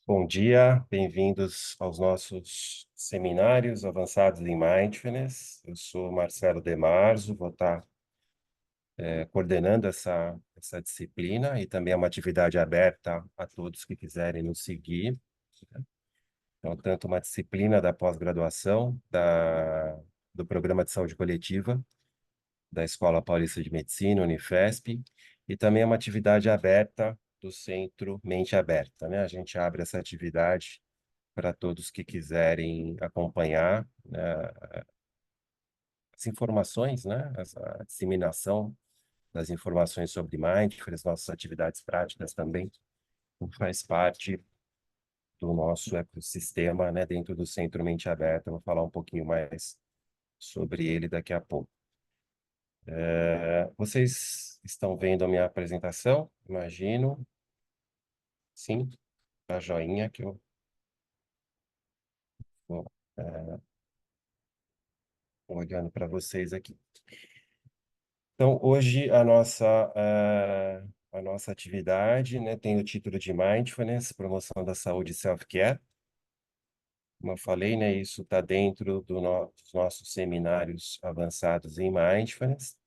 Bom dia, bem-vindos aos nossos seminários avançados em Mindfulness. Eu sou Marcelo Demarzo, vou estar coordenando essa disciplina e também é uma atividade aberta a todos que quiserem nos seguir. Então, tanto uma disciplina da pós-graduação do Programa de Saúde Coletiva da Escola Paulista de Medicina, Unifesp, e também é uma atividade aberta do Centro Mente Aberta, né? A gente abre essa atividade para todos que quiserem acompanhar, né, as informações, né, a disseminação das informações sobre Mindfulness, nossas atividades práticas também, faz parte do nosso ecossistema, né, dentro do Centro Mente Aberta. Eu vou falar um pouquinho mais sobre ele daqui a pouco. Vocês estão vendo a minha apresentação? Imagino. Sim, a joinha que eu vou olhando para vocês aqui. Então, hoje a nossa atividade, né, tem o título de Mindfulness, promoção da saúde e self-care. Como eu falei, né, isso está dentro dos nossos seminários avançados em Mindfulness.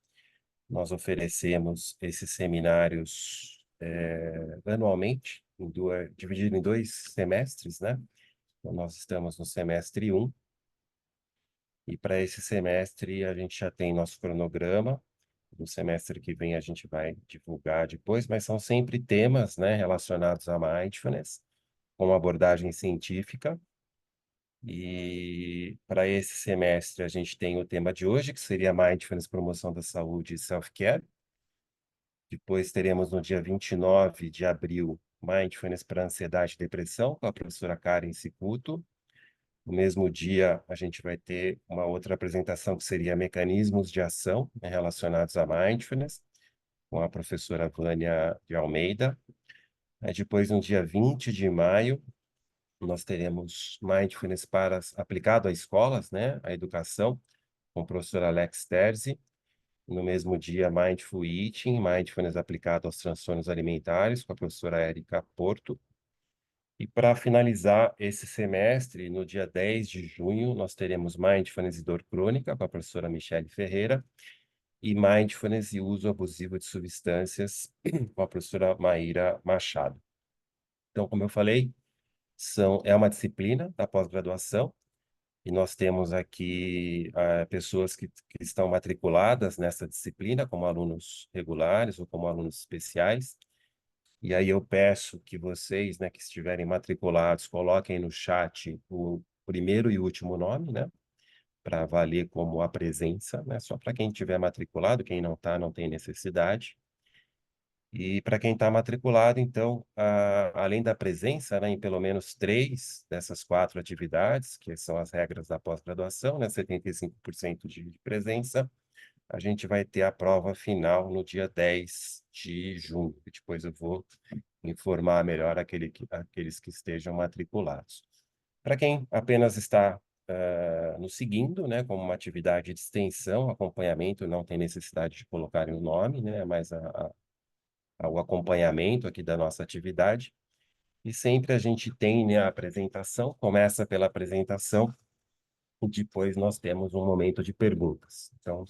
Nós oferecemos esses seminários anualmente, dividido em 2 semestres, né? Então, nós estamos no semestre 1, e para esse semestre a gente já tem nosso cronograma. No semestre que vem a gente vai divulgar depois, mas são sempre temas, né, relacionados a mindfulness, com uma abordagem científica. E para esse semestre a gente tem o tema de hoje, que seria Mindfulness, promoção da saúde e self-care. Depois teremos no dia 29 de abril, Mindfulness para ansiedade e depressão, com a professora Karen Cicuto. No mesmo dia, a gente vai ter uma outra apresentação que seria mecanismos de ação, né, relacionados a mindfulness, com a professora Vânia de Almeida. Aí depois, no dia 20 de maio, nós teremos Mindfulness aplicado a escolas, né, a educação, com o professor Alex Terzi. No mesmo dia, Mindful Eating, Mindfulness aplicado aos transtornos alimentares, com a professora Érica Porto. E para finalizar esse semestre, no dia 10 de junho, nós teremos Mindfulness e dor crônica, com a professora Michele Ferreira, e Mindfulness e uso abusivo de substâncias, com a professora Maíra Machado. Então, como eu falei, é uma disciplina da pós-graduação, e nós temos aqui pessoas que estão matriculadas nessa disciplina, como alunos regulares ou como alunos especiais. E aí eu peço que vocês, né, que estiverem matriculados, coloquem no chat o primeiro e último nome, né, para valer como a presença, né, só para quem estiver matriculado, quem não está, não tem necessidade. E para quem está matriculado, então, além da presença, né, em pelo menos 3 dessas 4 atividades, que são as regras da pós-graduação, né, 75% de presença, a gente vai ter a prova final no dia 10 de junho. E depois eu vou informar melhor aqueles que estejam matriculados. Para quem apenas está nos seguindo, né, como uma atividade de extensão, acompanhamento, não tem necessidade de colocarem o nome, né, mas o acompanhamento aqui da nossa atividade. E sempre a gente tem, né, a apresentação, começa pela apresentação, e depois nós temos um momento de perguntas. Então,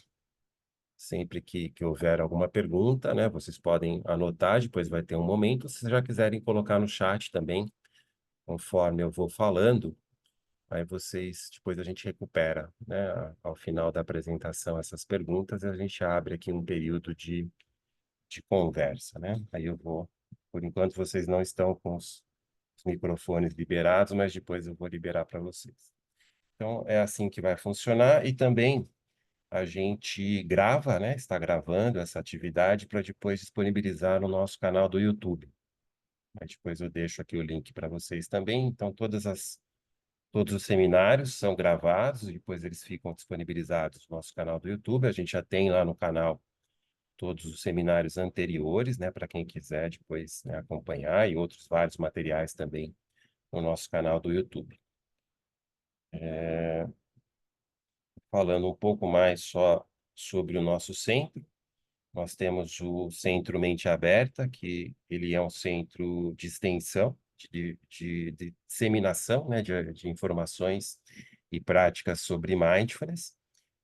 sempre que houver alguma pergunta, né, vocês podem anotar, depois vai ter um momento. Se já quiserem colocar no chat também, conforme eu vou falando, aí depois a gente recupera, né, ao final da apresentação essas perguntas, e a gente abre aqui um período de conversa, né? Aí por enquanto vocês não estão com os microfones liberados, mas depois eu vou liberar para vocês. Então, é assim que vai funcionar, e também a gente grava, né? Está gravando essa atividade para depois disponibilizar no nosso canal do YouTube. Mas depois eu deixo aqui o link para vocês também. Então, todos os seminários são gravados e depois eles ficam disponibilizados no nosso canal do YouTube. A gente já tem lá no canal todos os seminários anteriores, né, para quem quiser depois, né, acompanhar, e outros vários materiais também no nosso canal do YouTube. Falando um pouco mais só sobre o nosso centro, nós temos o Centro Mente Aberta, que ele é um centro de extensão, de disseminação, né, de informações e práticas sobre mindfulness.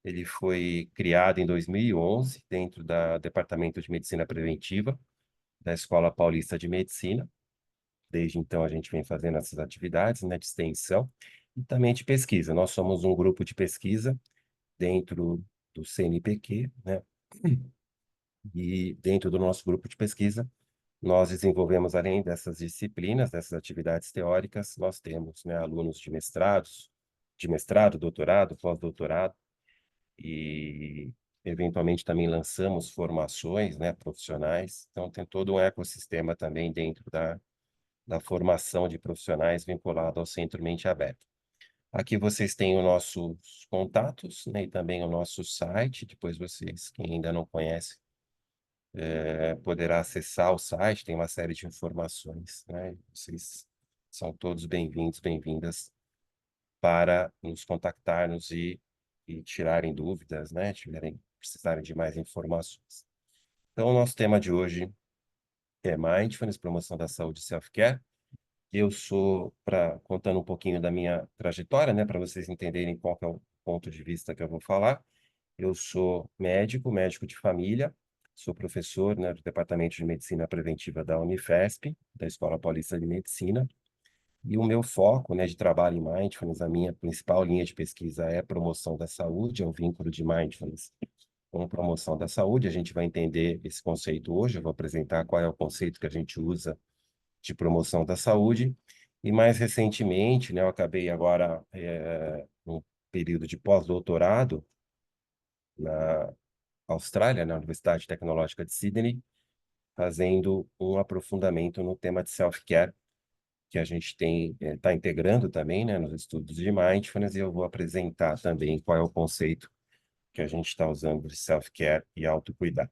Ele foi criado em 2011 dentro do Departamento de Medicina Preventiva da Escola Paulista de Medicina. Desde então, a gente vem fazendo essas atividades, né, de extensão e também de pesquisa. Nós somos um grupo de pesquisa dentro do CNPq, né? E dentro do nosso grupo de pesquisa, nós desenvolvemos, além dessas disciplinas, dessas atividades teóricas, nós temos, né, alunos de mestrado, doutorado, pós-doutorado, e eventualmente também lançamos formações, né, profissionais. Então, tem todo um ecossistema também dentro da formação de profissionais vinculado ao Centro Mente Aberta. Aqui vocês têm os nossos contatos, né, e também o nosso site. Depois vocês, quem ainda não conhece, poderá acessar o site, tem uma série de informações, né? Vocês são todos bem-vindos, bem-vindas para nos contactar-nos e tirarem dúvidas, né? Precisarem de mais informações. Então, o nosso tema de hoje é Mindfulness, promoção da saúde e self-care. Eu sou, contando um pouquinho da minha trajetória, né, para vocês entenderem qual que é o ponto de vista que eu vou falar. Eu sou médico de família, sou professor, né, do Departamento de Medicina Preventiva da Unifesp, da Escola Paulista de Medicina, e o meu foco, né, de trabalho em Mindfulness, a minha principal linha de pesquisa é promoção da saúde, é um vínculo de Mindfulness com promoção da saúde. A gente vai entender esse conceito hoje, eu vou apresentar qual é o conceito que a gente usa de promoção da saúde. E mais recentemente, né, eu acabei agora um período de pós-doutorado na Austrália, na Universidade Tecnológica de Sydney, fazendo um aprofundamento no tema de self-care, que a gente está integrando também, né, nos estudos de mindfulness, e eu vou apresentar também qual é o conceito que a gente está usando de self-care e autocuidado.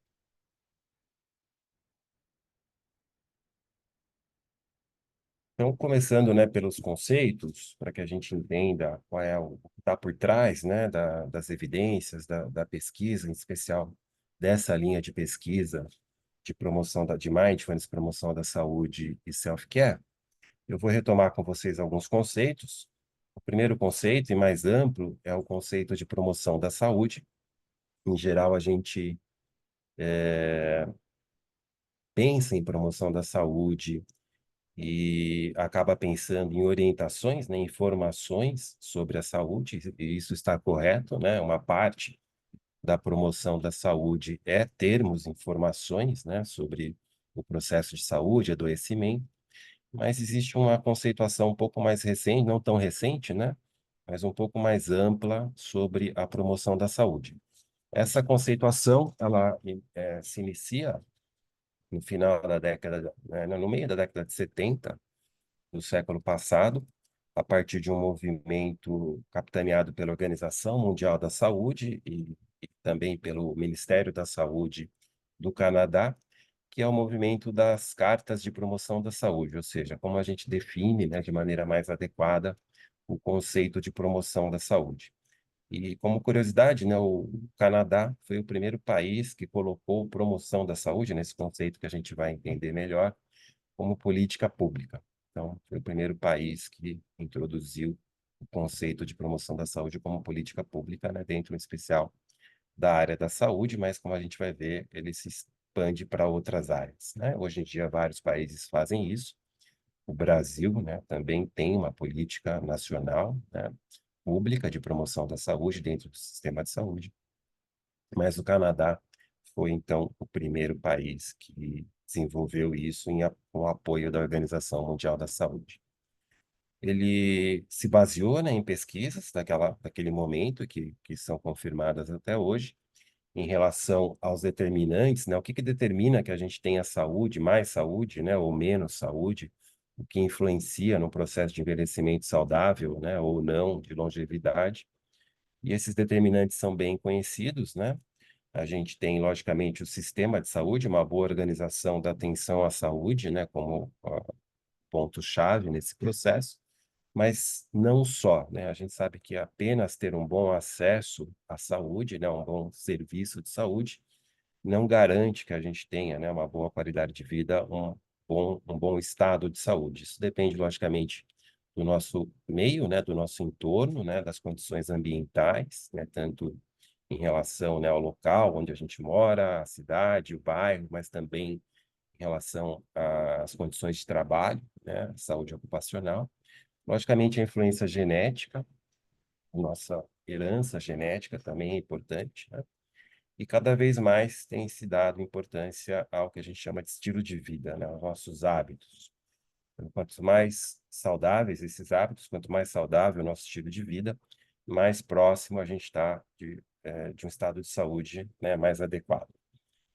Então, começando, né, pelos conceitos, para que a gente entenda qual é o que está por trás, né, das evidências, da pesquisa, em especial dessa linha de pesquisa de promoção de mindfulness, promoção da saúde e self-care. Eu vou retomar com vocês alguns conceitos. O primeiro conceito, e mais amplo, é o conceito de promoção da saúde. Em geral, a gente pensa em promoção da saúde e acaba pensando em orientações, né, informações sobre a saúde, e isso está correto, né? Uma parte da promoção da saúde é termos informações, né, sobre o processo de saúde, adoecimento, mas existe uma conceituação um pouco mais recente, não tão recente, né, mas um pouco mais ampla sobre a promoção da saúde. Essa conceituação, ela se inicia no final da década, no meio da década de 70 do século passado, a partir de um movimento capitaneado pela Organização Mundial da Saúde e também pelo Ministério da Saúde do Canadá, que é o movimento das cartas de promoção da saúde, ou seja, como a gente define, né, de maneira mais adequada o conceito de promoção da saúde. E como curiosidade, né, o Canadá foi o primeiro país que colocou promoção da saúde, nesse conceito que a gente vai entender melhor, como política pública. Então, foi o primeiro país que introduziu o conceito de promoção da saúde como política pública, né, dentro, em especial, da área da saúde, mas, como a gente vai ver, ele se expande para outras áreas, né? Hoje em dia, vários países fazem isso. O Brasil, né, também tem uma política nacional, né, pública de promoção da saúde dentro do sistema de saúde, mas o Canadá foi, então, o primeiro país que desenvolveu isso com o apoio da Organização Mundial da Saúde. Ele se baseou, né, em pesquisas daquele momento, que são confirmadas até hoje, em relação aos determinantes, né, o que determina que a gente tenha saúde, mais saúde, né, ou menos saúde, o que influencia no processo de envelhecimento saudável, né, ou não, de longevidade. E esses determinantes são bem conhecidos, né? A gente tem, logicamente, o sistema de saúde, uma boa organização da atenção à saúde, né, como ponto-chave nesse processo, mas não só, né? A gente sabe que apenas ter um bom acesso à saúde, né, um bom serviço de saúde, não garante que a gente tenha, né, uma boa qualidade de vida, um bom estado de saúde. Isso depende, logicamente, do nosso meio, né, do nosso entorno, né, das condições ambientais, né, tanto em relação, né, ao local onde a gente mora, a cidade, o bairro, mas também em relação às condições de trabalho, né, saúde ocupacional. Logicamente, a influência genética, nossa herança genética também é importante, né? E cada vez mais tem se dado importância ao que a gente chama de estilo de vida, né? Aos nossos hábitos. Então, quanto mais saudáveis esses hábitos, quanto mais saudável o nosso estilo de vida, mais próximo a gente está de um estado de saúde, né, mais adequado.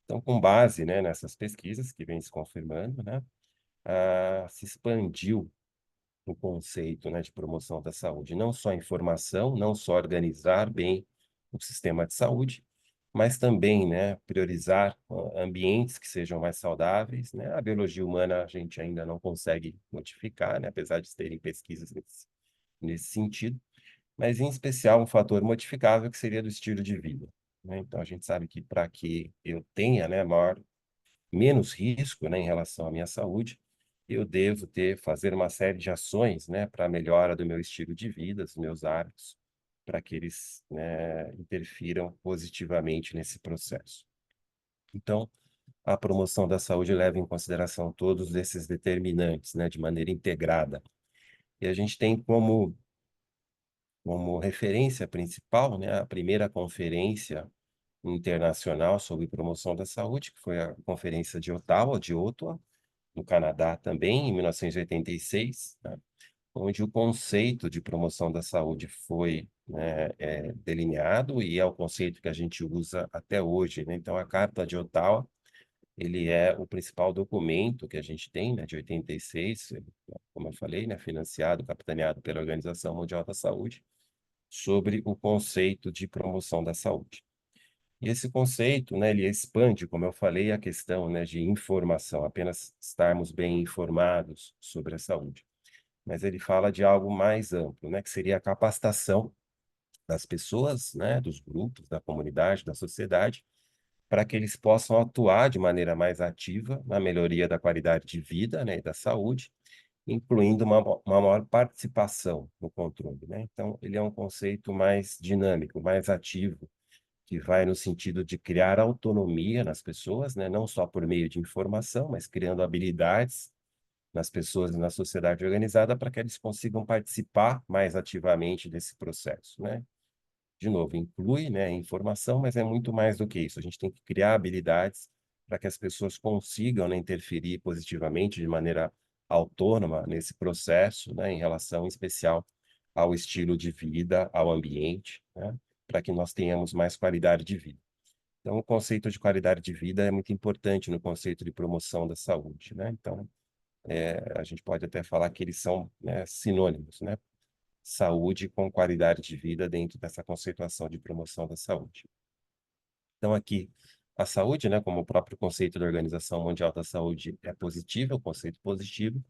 Então, com base, né, nessas pesquisas que vêm se confirmando, né, se expandiu o conceito, né, de promoção da saúde, não só informação, não só organizar bem o sistema de saúde, mas também, né, priorizar ambientes que sejam mais saudáveis, né? A biologia humana a gente ainda não consegue modificar, né, apesar de terem pesquisas nesse sentido, mas em especial um fator modificável que seria do estilo de vida, né? Então a gente sabe que para que eu tenha, né, menos risco, né, em relação à minha saúde, eu devo fazer uma série de ações, né, para a melhora do meu estilo de vida, dos meus hábitos, para que eles, né, interfiram positivamente nesse processo. Então, a promoção da saúde leva em consideração todos esses determinantes, né, de maneira integrada. E a gente tem como referência principal, né, a primeira conferência internacional sobre promoção da saúde, que foi a Conferência de Ottawa, no Canadá também, em 1986, né, onde o conceito de promoção da saúde foi, né, delineado e é o conceito que a gente usa até hoje, né? Então, a Carta de Ottawa, ele é o principal documento que a gente tem, né, de 86, como eu falei, né, financiado, capitaneado pela Organização Mundial da Saúde, sobre o conceito de promoção da saúde. E esse conceito, né, ele expande, como eu falei, a questão, né, de informação, apenas estarmos bem informados sobre a saúde. Mas ele fala de algo mais amplo, né, que seria a capacitação das pessoas, né, dos grupos, da comunidade, da sociedade, para que eles possam atuar de maneira mais ativa na melhoria da qualidade de vida, né, e da saúde, incluindo uma maior participação no controle, né? Então, ele é um conceito mais dinâmico, mais ativo, que vai no sentido de criar autonomia nas pessoas, né? Não só por meio de informação, mas criando habilidades nas pessoas e na sociedade organizada para que eles consigam participar mais ativamente desse processo, né? De novo, inclui, né, informação, mas é muito mais do que isso. A gente tem que criar habilidades para que as pessoas consigam, né, interferir positivamente de maneira autônoma nesse processo, né, em relação em especial ao estilo de vida, ao ambiente, né, para que nós tenhamos mais qualidade de vida. Então, o conceito de qualidade de vida é muito importante no conceito de promoção da saúde, né? Então, a gente pode até falar que eles são, né, sinônimos, né? Saúde com qualidade de vida dentro dessa conceituação de promoção da saúde. Então, aqui, a saúde, né, como o próprio conceito da Organização Mundial da Saúde é positivo, é um conceito positivo,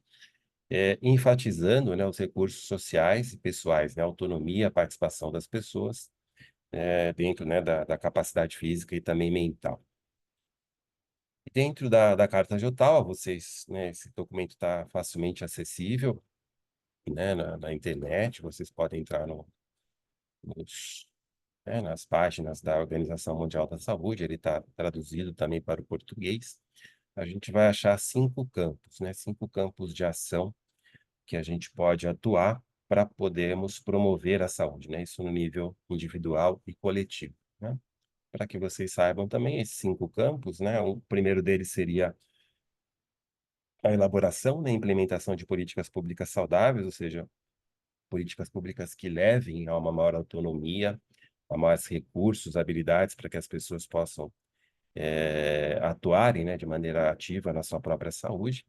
enfatizando, né, os recursos sociais e pessoais, né, a autonomia, a participação das pessoas, dentro, né, da capacidade física e também mental. E dentro da Carta de Ottawa, vocês, né, esse documento está facilmente acessível, né, na internet, vocês podem entrar nos, nas páginas da Organização Mundial da Saúde, ele está traduzido também para o português. A gente vai achar 5 campos, né, 5 campos de ação que a gente pode atuar para podermos promover a saúde, né, isso no nível individual e coletivo, né. Para que vocês saibam também, esses 5 campos, né, o primeiro deles seria a elaboração, né, implementação de políticas públicas saudáveis, ou seja, políticas públicas que levem a uma maior autonomia, a mais recursos, habilidades para que as pessoas possam atuarem, né, de maneira ativa na sua própria saúde.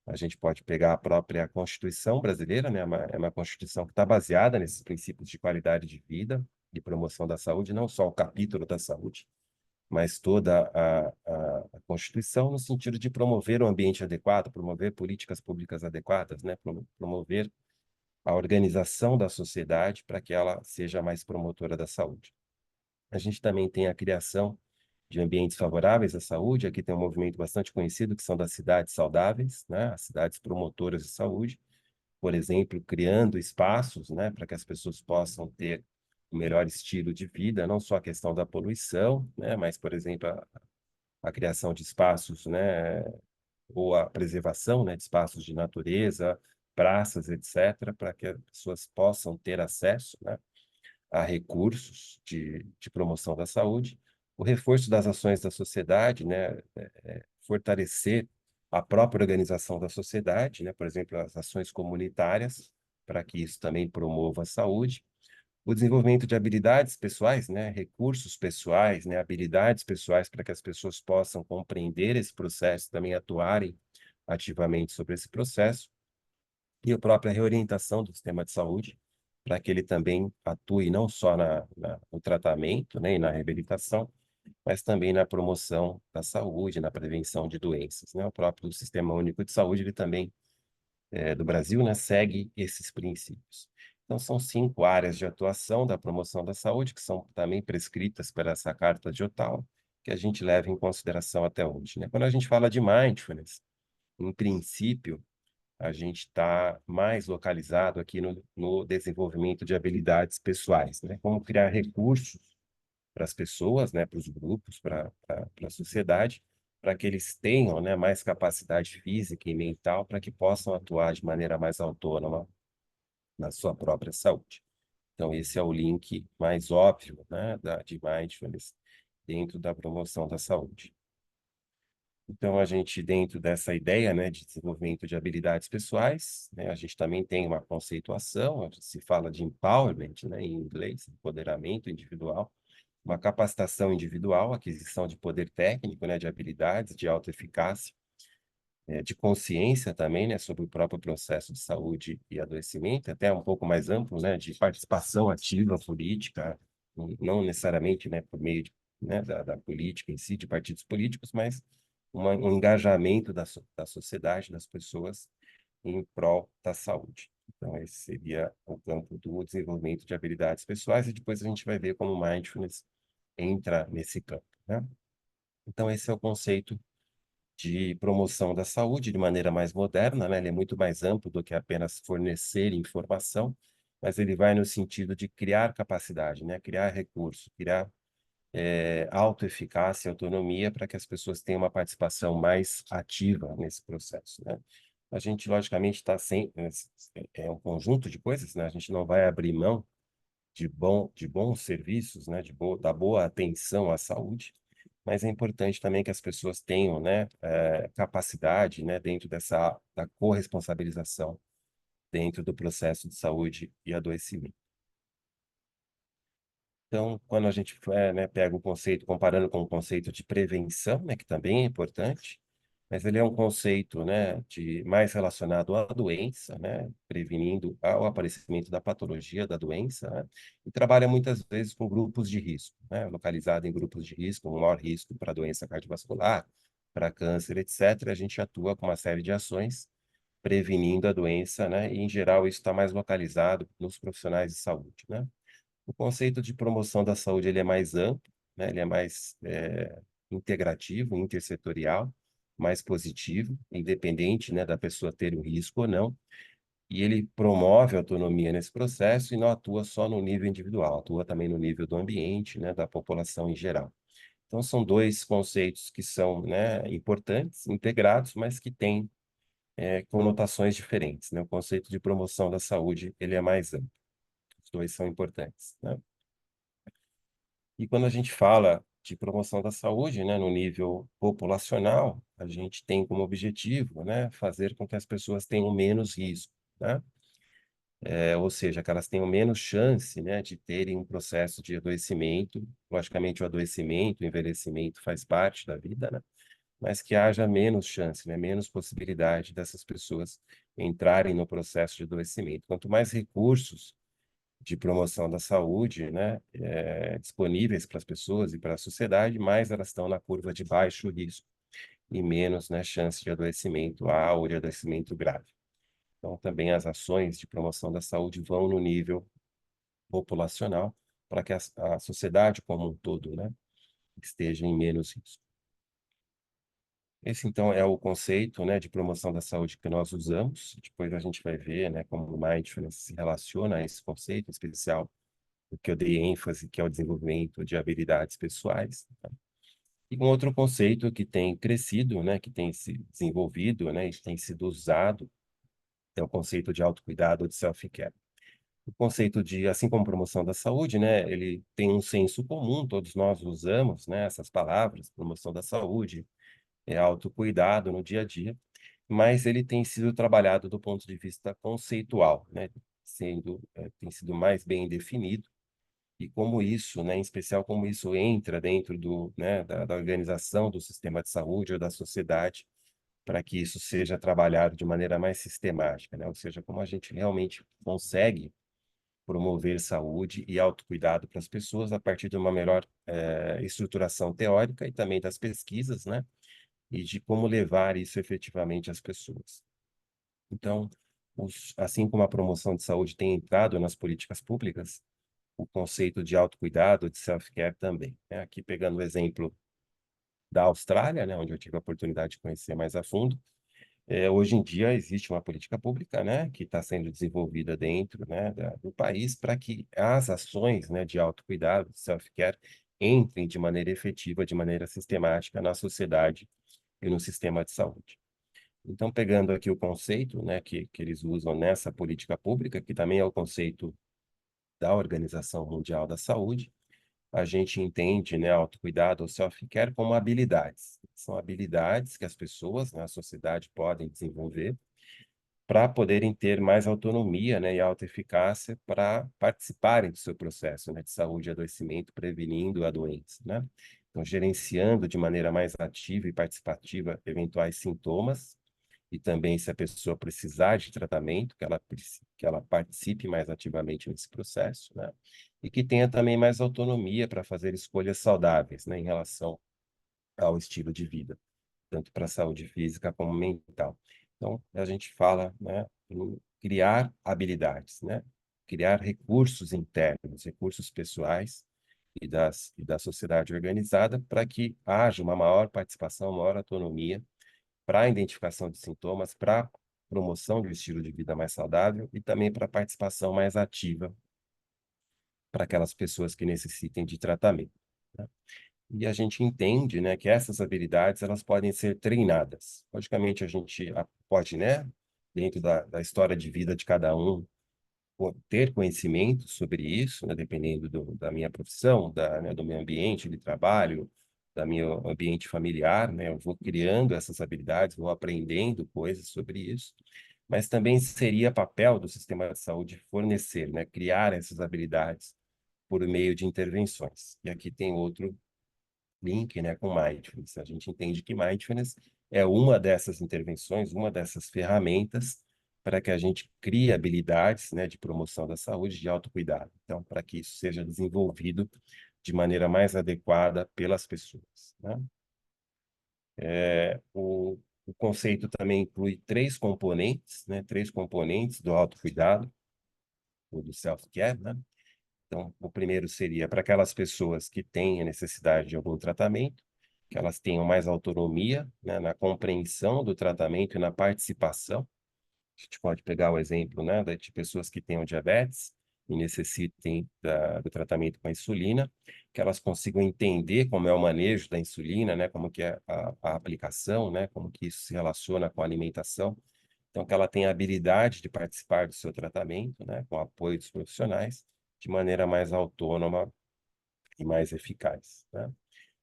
A gente pode pegar a própria Constituição brasileira, né, é uma Constituição que está baseada nesses princípios de qualidade de vida e promoção da saúde, não só o capítulo da saúde, mas toda a Constituição no sentido de promover um ambiente adequado, promover políticas públicas adequadas, né, promover a organização da sociedade para que ela seja mais promotora da saúde. A gente também tem a criação de ambientes favoráveis à saúde. Aqui tem um movimento bastante conhecido, que são das cidades saudáveis, né? As cidades promotoras de saúde, por exemplo, criando espaços, né, para que as pessoas possam ter um melhor estilo de vida, não só a questão da poluição, né, mas, por exemplo, a criação de espaços, né, ou a preservação, né, de espaços de natureza, praças, etc., para que as pessoas possam ter acesso, né, a recursos de promoção da saúde, o reforço das ações da sociedade, né, fortalecer a própria organização da sociedade, né, por exemplo, as ações comunitárias, para que isso também promova a saúde, o desenvolvimento de habilidades pessoais, né, recursos pessoais, né, habilidades pessoais para que as pessoas possam compreender esse processo, também atuarem ativamente sobre esse processo, e a própria reorientação do sistema de saúde, para que ele também atue não só no tratamento, né, e na reabilitação, mas também na promoção da saúde, na prevenção de doenças, né? O próprio Sistema Único de Saúde, ele também, do Brasil, né, segue esses princípios. Então, são 5 áreas de atuação da promoção da saúde, que são também prescritas pela essa Carta de Ottawa, que a gente leva em consideração até hoje, né? Quando a gente fala de mindfulness, em princípio, a gente está mais localizado aqui no desenvolvimento de habilidades pessoais, né? Como criar recursos para as pessoas, né? Para os grupos, para a sociedade, para que eles tenham, né? Mais capacidade física e mental para que possam atuar de maneira mais autônoma na sua própria saúde. Então, esse é o link mais óbvio, né? De mindfulness dentro da promoção da saúde. Então, a gente, dentro dessa ideia, né, de desenvolvimento de habilidades pessoais, né, a gente também tem uma conceituação, onde se fala de empowerment, né, em inglês, empoderamento individual, uma capacitação individual, aquisição de poder técnico, né, de habilidades, de autoeficácia, de consciência também, né, sobre o próprio processo de saúde e adoecimento, até um pouco mais amplo, né, de participação ativa política, não necessariamente, né, por meio de, né, da política em si, de partidos políticos, mas um engajamento da sociedade, das pessoas, em prol da saúde. Então, esse seria o campo do desenvolvimento de habilidades pessoais, e depois a gente vai ver como o mindfulness entra nesse campo, né? Então, esse é o conceito de promoção da saúde de maneira mais moderna, né? Ele é muito mais amplo do que apenas fornecer informação, mas ele vai no sentido de criar capacidade, né? Criar recurso, criar autoeficácia e autonomia para que as pessoas tenham uma participação mais ativa nesse processo, né? A gente, logicamente, está sem... É um conjunto de coisas, né? A gente não vai abrir mão de bons serviços, né? Da boa atenção à saúde, mas é importante também que as pessoas tenham, né, capacidade, né, dentro da corresponsabilização dentro do processo de saúde e adoecimento. Então, quando a gente né, pega o conceito, comparando com o conceito de prevenção, né, que também é importante, mas ele é um conceito, né, mais relacionado à doença, né, prevenindo o aparecimento da patologia da doença, né, e trabalha muitas vezes com grupos de risco, né, localizado em grupos de risco, um maior risco para doença cardiovascular, para câncer, etc. A gente atua com uma série de ações prevenindo a doença, né, e em geral isso está mais localizado nos profissionais de saúde, né. O conceito de promoção da saúde ele é mais amplo, né? Ele é mais integrativo, intersetorial, mais positivo, independente, né, da pessoa ter o risco ou não, e ele promove a autonomia nesse processo e não atua só no nível individual, atua também no nível do ambiente, né, da população em geral. Então, são dois conceitos que são, né, importantes, integrados, mas que têm conotações diferentes, né? O conceito de promoção da saúde ele é mais amplo. Os dois são importantes, né? E quando a gente fala de promoção da saúde, né, no nível populacional, a gente tem como objetivo, né, fazer com que as pessoas tenham menos risco, né? Ou seja, que elas tenham menos chance, né, de terem um processo de adoecimento. Logicamente, o adoecimento, o envelhecimento faz parte da vida, né? Mas que haja menos chance, né, menos possibilidade dessas pessoas entrarem no processo de adoecimento. Quanto mais recursos de promoção da saúde, né, disponíveis para as pessoas e para a sociedade, mais elas estão na curva de baixo risco e menos, né, chance de adoecimento ou de adoecimento grave. Então, também as ações de promoção da saúde vão no nível populacional para que a sociedade como um todo, né, esteja em menos risco. Esse, então, é o conceito, né, de promoção da saúde que nós usamos. Depois a gente vai ver, né, como o mindfulness se relaciona a esse conceito, em especial o que eu dei ênfase, que é o desenvolvimento de habilidades pessoais. Tá? E um outro conceito que tem crescido, né, que tem se desenvolvido, né, e tem sido usado, é o conceito de autocuidado ou de self-care. O conceito de, assim como promoção da saúde, né, ele tem um senso comum, todos nós usamos, né, essas palavras, promoção da saúde, autocuidado no dia a dia, mas ele tem sido trabalhado do ponto de vista conceitual, né, tem sido mais bem definido, e como isso, né, em especial como isso entra dentro da organização do sistema de saúde ou da sociedade, para que isso seja trabalhado de maneira mais sistemática, né, ou seja, como a gente realmente consegue promover saúde e autocuidado para as pessoas a partir de uma melhor estruturação teórica e também das pesquisas, né, e de como levar isso efetivamente às pessoas. Então, assim como a promoção de saúde tem entrado nas políticas públicas, o conceito de autocuidado, de self-care também, né? Aqui pegando o exemplo da Austrália, né, onde eu tive a oportunidade de conhecer mais a fundo, hoje em dia existe uma política pública, né, que está sendo desenvolvida dentro, né, do país para que as ações, né, de autocuidado, de self-care, entrem de maneira efetiva, de maneira sistemática na sociedade e no sistema de saúde. Então, pegando aqui o conceito, né, que eles usam nessa política pública, que também é o conceito da Organização Mundial da Saúde, a gente entende, né, autocuidado ou self-care como habilidades. São habilidades que as pessoas, né, a sociedade podem desenvolver para poderem ter mais autonomia, né, e autoeficácia para participarem do seu processo, né, de saúde e adoecimento, prevenindo a doença, né? Então, gerenciando de maneira mais ativa e participativa eventuais sintomas e também se a pessoa precisar de tratamento, que ela participe mais ativamente nesse processo, né? E que tenha também mais autonomia para fazer escolhas saudáveis, né, em relação ao estilo de vida, tanto para a saúde física como mental. Então, a gente fala, né, em criar habilidades, né? Criar recursos internos, recursos pessoais e da sociedade organizada para que haja uma maior participação, maior autonomia para a identificação de sintomas, para a promoção de um estilo de vida mais saudável e também para a participação mais ativa para aquelas pessoas que necessitem de tratamento, né? E a gente entende, né, que essas habilidades elas podem ser treinadas. Logicamente, a gente pode, né, dentro da história de vida de cada um, ter conhecimento sobre isso, né, dependendo da minha profissão, né, do meu ambiente de trabalho, da meu ambiente familiar, né, eu vou criando essas habilidades, vou aprendendo coisas sobre isso, mas também seria papel do sistema de saúde fornecer, né, criar essas habilidades por meio de intervenções. E aqui tem outro link, né, com mindfulness. A gente entende que mindfulness é uma dessas intervenções, uma dessas ferramentas para que a gente crie habilidades, né, de promoção da saúde, de autocuidado. Então, para que isso seja desenvolvido de maneira mais adequada pelas pessoas, né? O conceito também inclui três componentes, né, três componentes do autocuidado, ou do self-care, né? Então, o primeiro seria para aquelas pessoas que têm a necessidade de algum tratamento, que elas tenham mais autonomia, né, na compreensão do tratamento e na participação. A gente pode pegar o exemplo, né, de pessoas que tenham diabetes e necessitem do tratamento com a insulina, que elas consigam entender como é o manejo da insulina, né, como que é a aplicação, né, como que isso se relaciona com a alimentação. Então, que ela tenha a habilidade de participar do seu tratamento, né, com o apoio dos profissionais, de maneira mais autônoma e mais eficaz, né?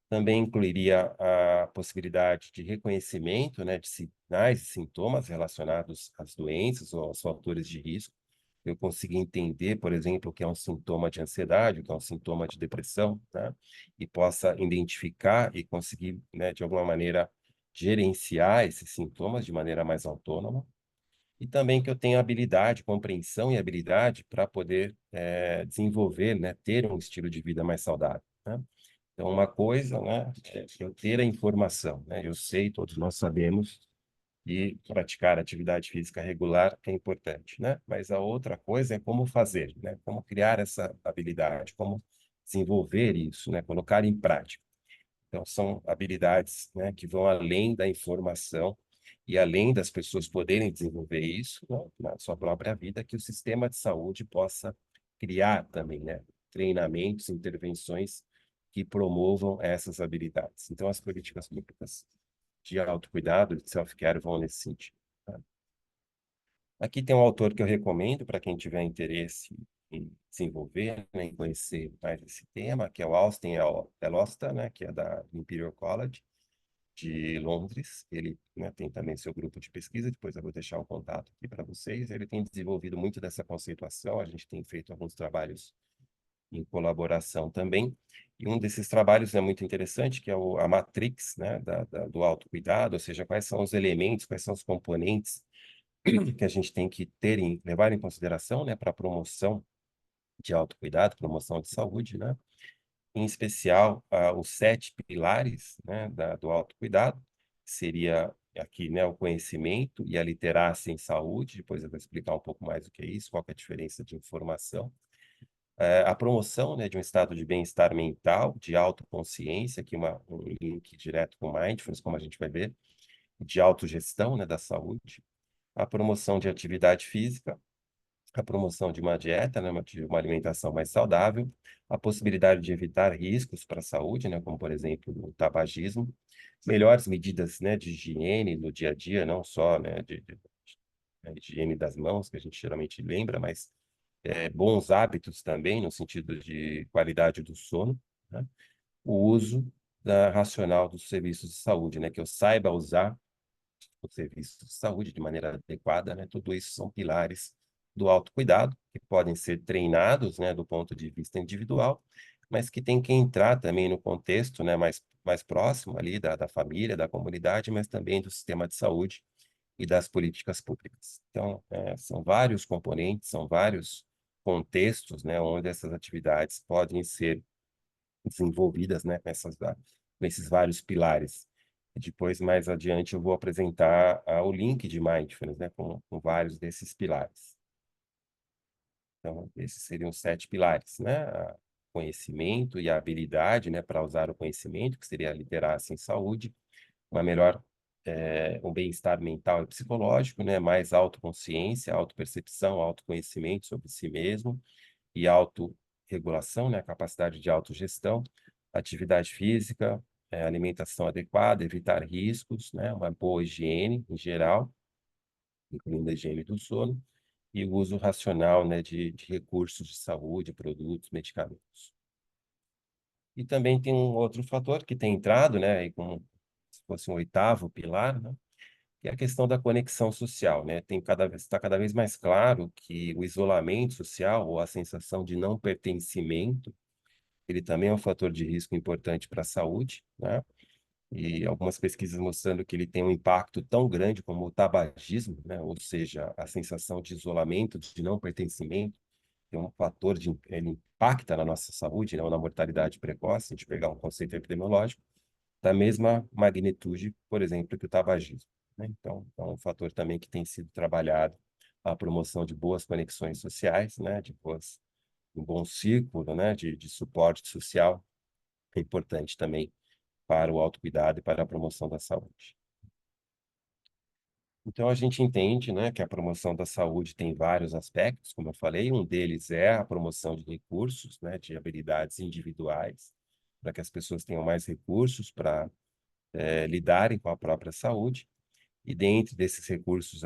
Também incluiria a possibilidade de reconhecimento, né, de sinais e sintomas relacionados às doenças ou aos fatores de risco. Eu conseguir entender, por exemplo, o que é um sintoma de ansiedade, o que é um sintoma de depressão, né? E possa identificar e conseguir, né, de alguma maneira, gerenciar esses sintomas de maneira mais autônoma. E também que eu tenha habilidade, compreensão e habilidade para poder desenvolver, né, ter um estilo de vida mais saudável, né? Então, uma coisa, né, é eu ter a informação, né? Eu sei, todos nós sabemos, que praticar atividade física regular é importante, né? Mas a outra coisa é como fazer, né? Como criar essa habilidade, como desenvolver isso, né? Colocar em prática. Então, são habilidades, né, que vão além da informação e além das pessoas poderem desenvolver isso, né, na sua própria vida, que o sistema de saúde possa criar também, né, treinamentos, intervenções que promovam essas habilidades. Então, as políticas públicas de autocuidado, de self-care, vão nesse sentido. Tá? Aqui tem um autor que eu recomendo para quem tiver interesse em desenvolver, né, em conhecer mais esse tema, que é o Austin Elosta, né, que é da Imperial College de Londres. Ele, né, tem também seu grupo de pesquisa, depois eu vou deixar o contato aqui para vocês. Ele tem desenvolvido muito dessa conceituação, a gente tem feito alguns trabalhos em colaboração também. E um desses trabalhos é muito interessante, que é a Matrix, né, do autocuidado, ou seja, quais são os elementos, quais são os componentes que a gente tem que levar em consideração, né, para a promoção de autocuidado, promoção de saúde, né? Em especial, os 7 pilares, né, do autocuidado, que seria aqui, né, o conhecimento e a literacia em saúde. Depois eu vou explicar um pouco mais o que é isso, qual que é a diferença de informação. A promoção, né, de um estado de bem-estar mental, de autoconsciência, aqui um link direto com mindfulness, como a gente vai ver, de autogestão, né, da saúde. A promoção de atividade física, a promoção de uma dieta, né, de uma alimentação mais saudável, a possibilidade de evitar riscos para a saúde, né, como, por exemplo, o tabagismo, melhores medidas, né, de higiene no dia a dia, não só, né, né, higiene das mãos, que a gente geralmente lembra, mas bons hábitos também, no sentido de qualidade do sono, né? O uso racional dos serviços de saúde, né, que eu saiba usar o serviço de saúde de maneira adequada, né? Tudo isso são pilares do autocuidado, que podem ser treinados, né, do ponto de vista individual, mas que tem que entrar também no contexto, né, mais próximo ali da família, da comunidade, mas também do sistema de saúde e das políticas públicas. Então, são vários componentes, são vários contextos, né, onde essas atividades podem ser desenvolvidas, né, com esses vários pilares. Depois, mais adiante, eu vou apresentar o link de Mindfulness, né, com vários desses pilares. Então, esses seriam os 7 pilares, né? Conhecimento e a habilidade, né, para usar o conhecimento, que seria a literacia em saúde, uma melhor, um bem-estar mental e psicológico, né, mais autoconsciência, autopercepção, autoconhecimento sobre si mesmo e autorregulação, né, a capacidade de autogestão, atividade física, alimentação adequada, evitar riscos, né, uma boa higiene em geral, incluindo a higiene do sono, e o uso racional, né, de recursos de saúde, produtos, medicamentos. E também tem um outro fator que tem entrado, né, aí como se fosse um 8º pilar, né, que é a questão da conexão social, né? Está cada vez mais claro que o isolamento social ou a sensação de não pertencimento, ele também é um fator de risco importante para a saúde, né? E algumas pesquisas mostrando que ele tem um impacto tão grande como o tabagismo, né? Ou seja, a sensação de isolamento, de não pertencimento, é um fator ele impacta na nossa saúde, né? Ou na mortalidade precoce, se a gente pegar um conceito epidemiológico, da mesma magnitude, por exemplo, que o tabagismo, né? Então, é um fator também que tem sido trabalhado a promoção de boas conexões sociais, né? Um bom círculo, né? De suporte social, é importante também para o autocuidado e para a promoção da saúde. Então, a gente entende, né, que a promoção da saúde tem vários aspectos, como eu falei, um deles é a promoção de recursos, né, de habilidades individuais, para que as pessoas tenham mais recursos para lidarem com a própria saúde. E dentro desses recursos,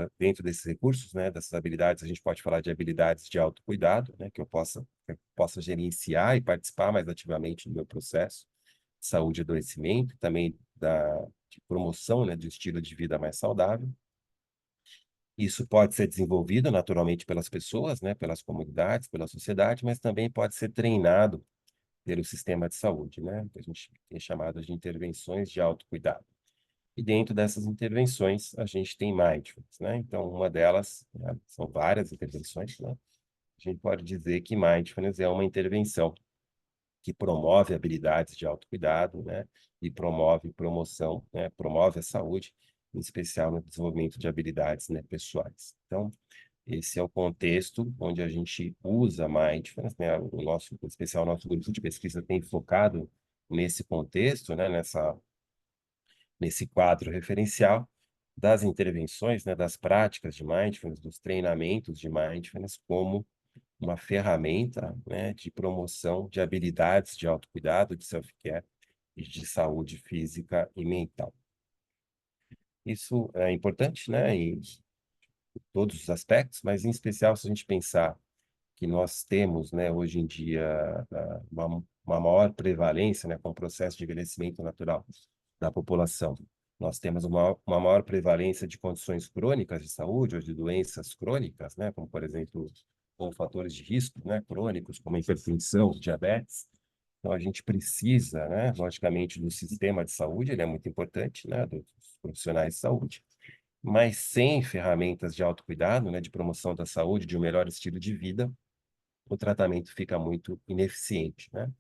né, dessas habilidades, a gente pode falar de habilidades de autocuidado, né, que eu possa gerenciar e participar mais ativamente do meu processo de saúde e adoecimento, também de promoção, né, de um estilo de vida mais saudável. Isso pode ser desenvolvido naturalmente pelas pessoas, né, pelas comunidades, pela sociedade, mas também pode ser treinado pelo sistema de saúde, né, que a gente tem chamado de intervenções de autocuidado. E dentro dessas intervenções, a gente tem mindfulness, né? Então, uma delas, né, são várias intervenções, né? A gente pode dizer que mindfulness é uma intervenção que promove habilidades de autocuidado, né? E promove promoção, né? Promove a saúde, em especial no desenvolvimento de habilidades, né, pessoais. Então, esse é o contexto onde a gente usa mindfulness, né? Em especial, o nosso grupo de pesquisa tem focado nesse contexto, né, nesse quadro referencial das intervenções, né, das práticas de mindfulness, dos treinamentos de mindfulness como uma ferramenta, né, de promoção de habilidades de autocuidado, de self-care e de saúde física e mental. Isso é importante, né, em todos os aspectos, mas em especial se a gente pensar que nós temos, né, hoje em dia, uma maior prevalência, né, com o processo de envelhecimento natural da população. Nós temos uma maior prevalência de condições crônicas de saúde ou de doenças crônicas, né, como, por exemplo, ou fatores de risco, né, crônicos, como a hipertensão, diabetes. Então, a gente precisa, né, logicamente, do sistema de saúde, ele é muito importante, né, dos profissionais de saúde, mas sem ferramentas de autocuidado, né, de promoção da saúde, de um melhor estilo de vida, o tratamento fica muito ineficiente, né?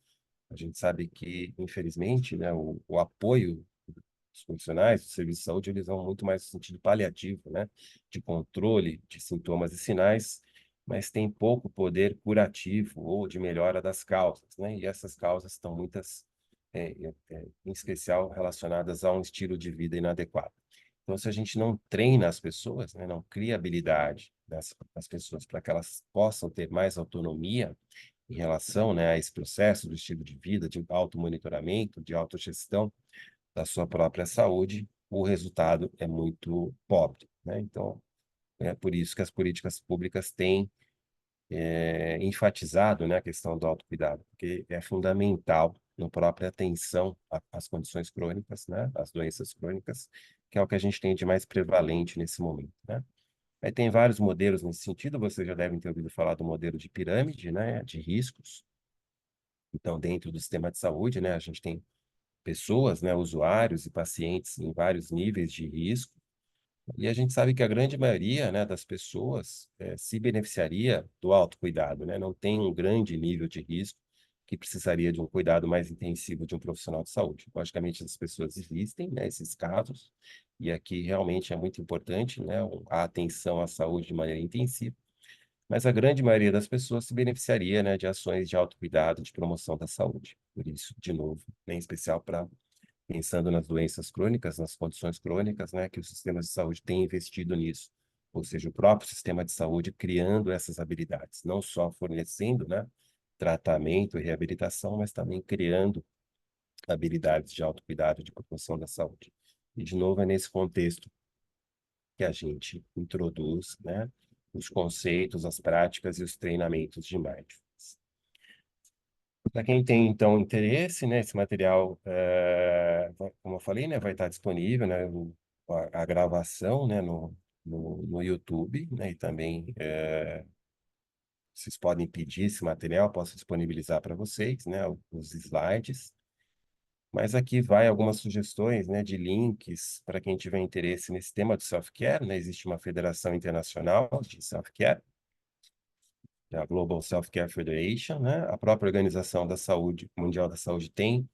A gente sabe que, infelizmente, né, o apoio dos profissionais do serviço de saúde, eles vão muito mais no sentido paliativo, né? De controle de sintomas e sinais, mas tem pouco poder curativo ou de melhora das causas, né? E essas causas estão muitas, em especial, relacionadas a um estilo de vida inadequado. Então, se a gente não treina as pessoas, né, não cria habilidade das pessoas para que elas possam ter mais autonomia em relação, né, a esse processo do estilo de vida, de automonitoramento, de autogestão da sua própria saúde, o resultado é muito pobre, né? Então, é por isso que as políticas públicas têm enfatizado, né, a questão do autocuidado, porque é fundamental na própria atenção às condições crônicas, né, às doenças crônicas, que é o que a gente tem de mais prevalente nesse momento, né? Aí tem vários modelos nesse sentido, vocês já devem ter ouvido falar do modelo de pirâmide, né, de riscos. Então, dentro do sistema de saúde, né, a gente tem pessoas, né, usuários e pacientes em vários níveis de risco, e a gente sabe que a grande maioria, né, das pessoas se beneficiaria do autocuidado, né? Não tem um grande nível de risco que precisaria de um cuidado mais intensivo de um profissional de saúde. Logicamente, as pessoas existem, né, esses casos, e aqui realmente é muito importante, né, a atenção à saúde de maneira intensiva, mas a grande maioria das pessoas se beneficiaria, né, de ações de autocuidado, de promoção da saúde. Por isso, de novo, né, em especial para pensando nas doenças crônicas, nas condições crônicas, né, que o sistema de saúde tem investido nisso. Ou seja, o próprio sistema de saúde criando essas habilidades, não só fornecendo, né, tratamento e reabilitação, mas também criando habilidades de autocuidado, de promoção da saúde. E, de novo, é nesse contexto que a gente introduz, né, os conceitos, as práticas e os treinamentos de mindfulness. Para quem tem, então, interesse, né, esse material, como eu falei, né, vai estar disponível, né, a gravação, né, no YouTube, né, e também vocês podem pedir esse material, posso disponibilizar para vocês, né, os slides. Mas aqui vai algumas sugestões, né, de links para quem tiver interesse nesse tema do self-care, né, existe uma federação internacional de self-care, a Global Self-Care Federation, né? A própria Organização da Saúde, Mundial da Saúde tem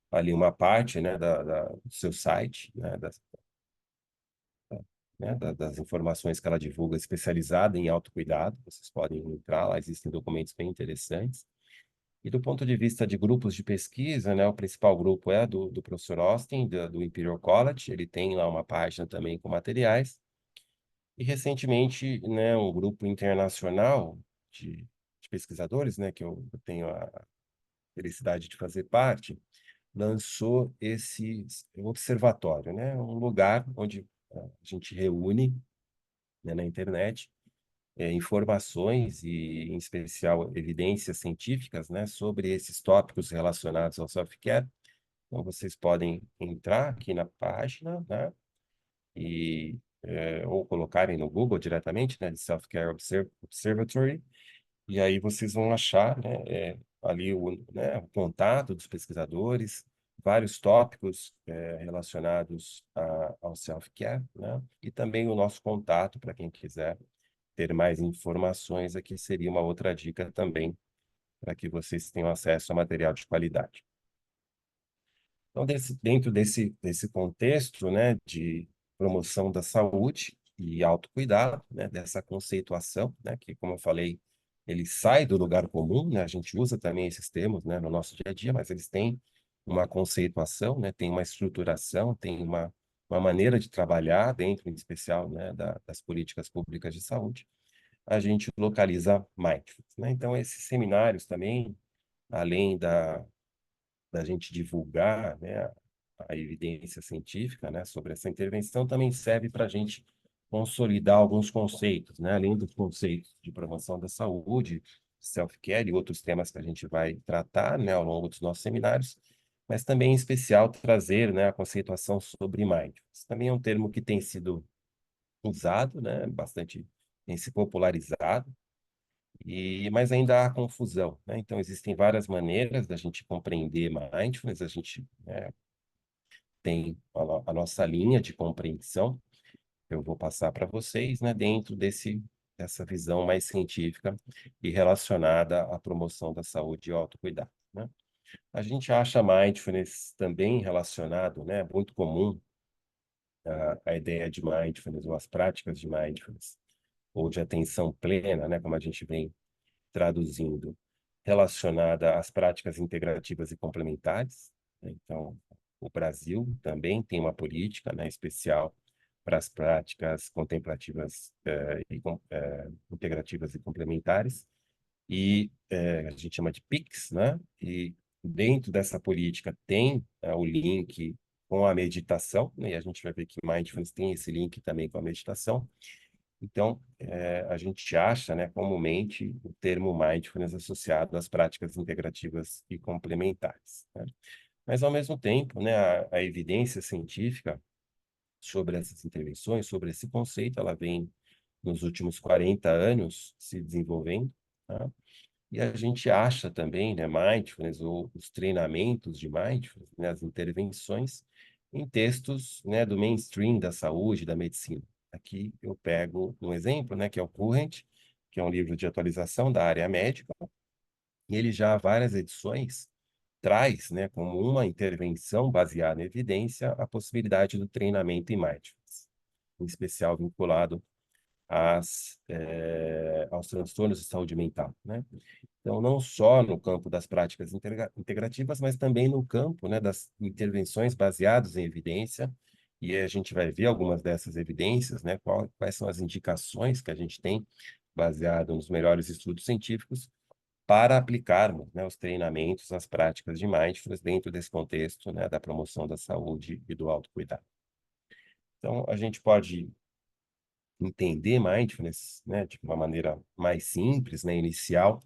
ali uma parte, né, do seu site, né, das informações que ela divulga especializada em autocuidado. Vocês podem entrar lá, existem documentos bem interessantes. E do ponto de vista de grupos de pesquisa, né, o principal grupo é do professor Austin, do Imperial College, ele tem lá uma página também com materiais. E recentemente, né, um grupo internacional de pesquisadores, né, que eu tenho a felicidade de fazer parte, lançou esse observatório, né, um lugar onde a gente reúne, né, na internet informações e, em especial, evidências científicas, né, sobre esses tópicos relacionados ao self-care. Então, vocês podem entrar aqui na página, né, e ou colocarem no Google diretamente, né, de Self-Care Observatory, e aí vocês vão achar, né, ali o contato dos pesquisadores, vários tópicos relacionados ao self-care, né, e também o nosso contato para quem quiser ter mais informações, aqui seria uma outra dica também, para que vocês tenham acesso a material de qualidade. Então, dentro desse contexto, né, de promoção da saúde e autocuidado, né, dessa conceituação, né, que, como eu falei, ele sai do lugar comum, né, a gente usa também esses termos, né, no nosso dia a dia, mas eles têm uma conceituação, né? Tem uma estruturação, tem uma maneira de trabalhar dentro, em especial, né, das políticas públicas de saúde, a gente localiza mindfulness, né? Então, esses seminários também, além da gente divulgar, né, a evidência científica, né, sobre essa intervenção, também serve para a gente consolidar alguns conceitos, né, além dos conceitos de promoção da saúde, self-care e outros temas que a gente vai tratar, né, ao longo dos nossos seminários, mas também, em especial, trazer, né, a conceituação sobre mindfulness. Também é um termo que tem sido usado, né, bastante, tem se popularizado, mas ainda há confusão, né? Então, existem várias maneiras da gente compreender mindfulness, a gente, né, tem a nossa linha de compreensão, eu vou passar para vocês, né, dentro dessa visão mais científica e relacionada à promoção da saúde e ao autocuidado, né? A gente acha mindfulness também relacionado, né, muito comum a ideia de mindfulness ou as práticas de mindfulness ou de atenção plena, né, como a gente vem traduzindo, relacionada às práticas integrativas e complementares, né? Então, o Brasil também tem uma política, né, especial para as práticas contemplativas integrativas e complementares, e a gente chama de PICs, né? E dentro dessa política tem o link com a meditação, né? E a gente vai ver que Mindfulness tem esse link também com a meditação. Então, a gente acha, né, comumente o termo mindfulness associado às práticas integrativas e complementares, né? Mas, ao mesmo tempo, né, a evidência científica sobre essas intervenções, sobre esse conceito, ela vem nos últimos 40 anos se desenvolvendo, tá? E a gente acha também, né, mindfulness ou os treinamentos de mindfulness, né, as intervenções em textos, né, do mainstream da saúde, da medicina. Aqui eu pego um exemplo, né, que é o Current, que é um livro de atualização da área médica, e ele já há várias edições traz, né, como uma intervenção baseada em evidência, a possibilidade do treinamento em mindfulness, em especial vinculado aos transtornos de saúde mental, né? Então, não só no campo das práticas integrativas, mas também no campo, né, das intervenções baseadas em evidência, e a gente vai ver algumas dessas evidências, né, quais são as indicações que a gente tem baseado nos melhores estudos científicos para aplicarmos, né, os treinamentos, as práticas de mindfulness dentro desse contexto, né, da promoção da saúde e do autocuidado. Então, a gente pode entender mindfulness, né, de uma maneira mais simples, né, inicial,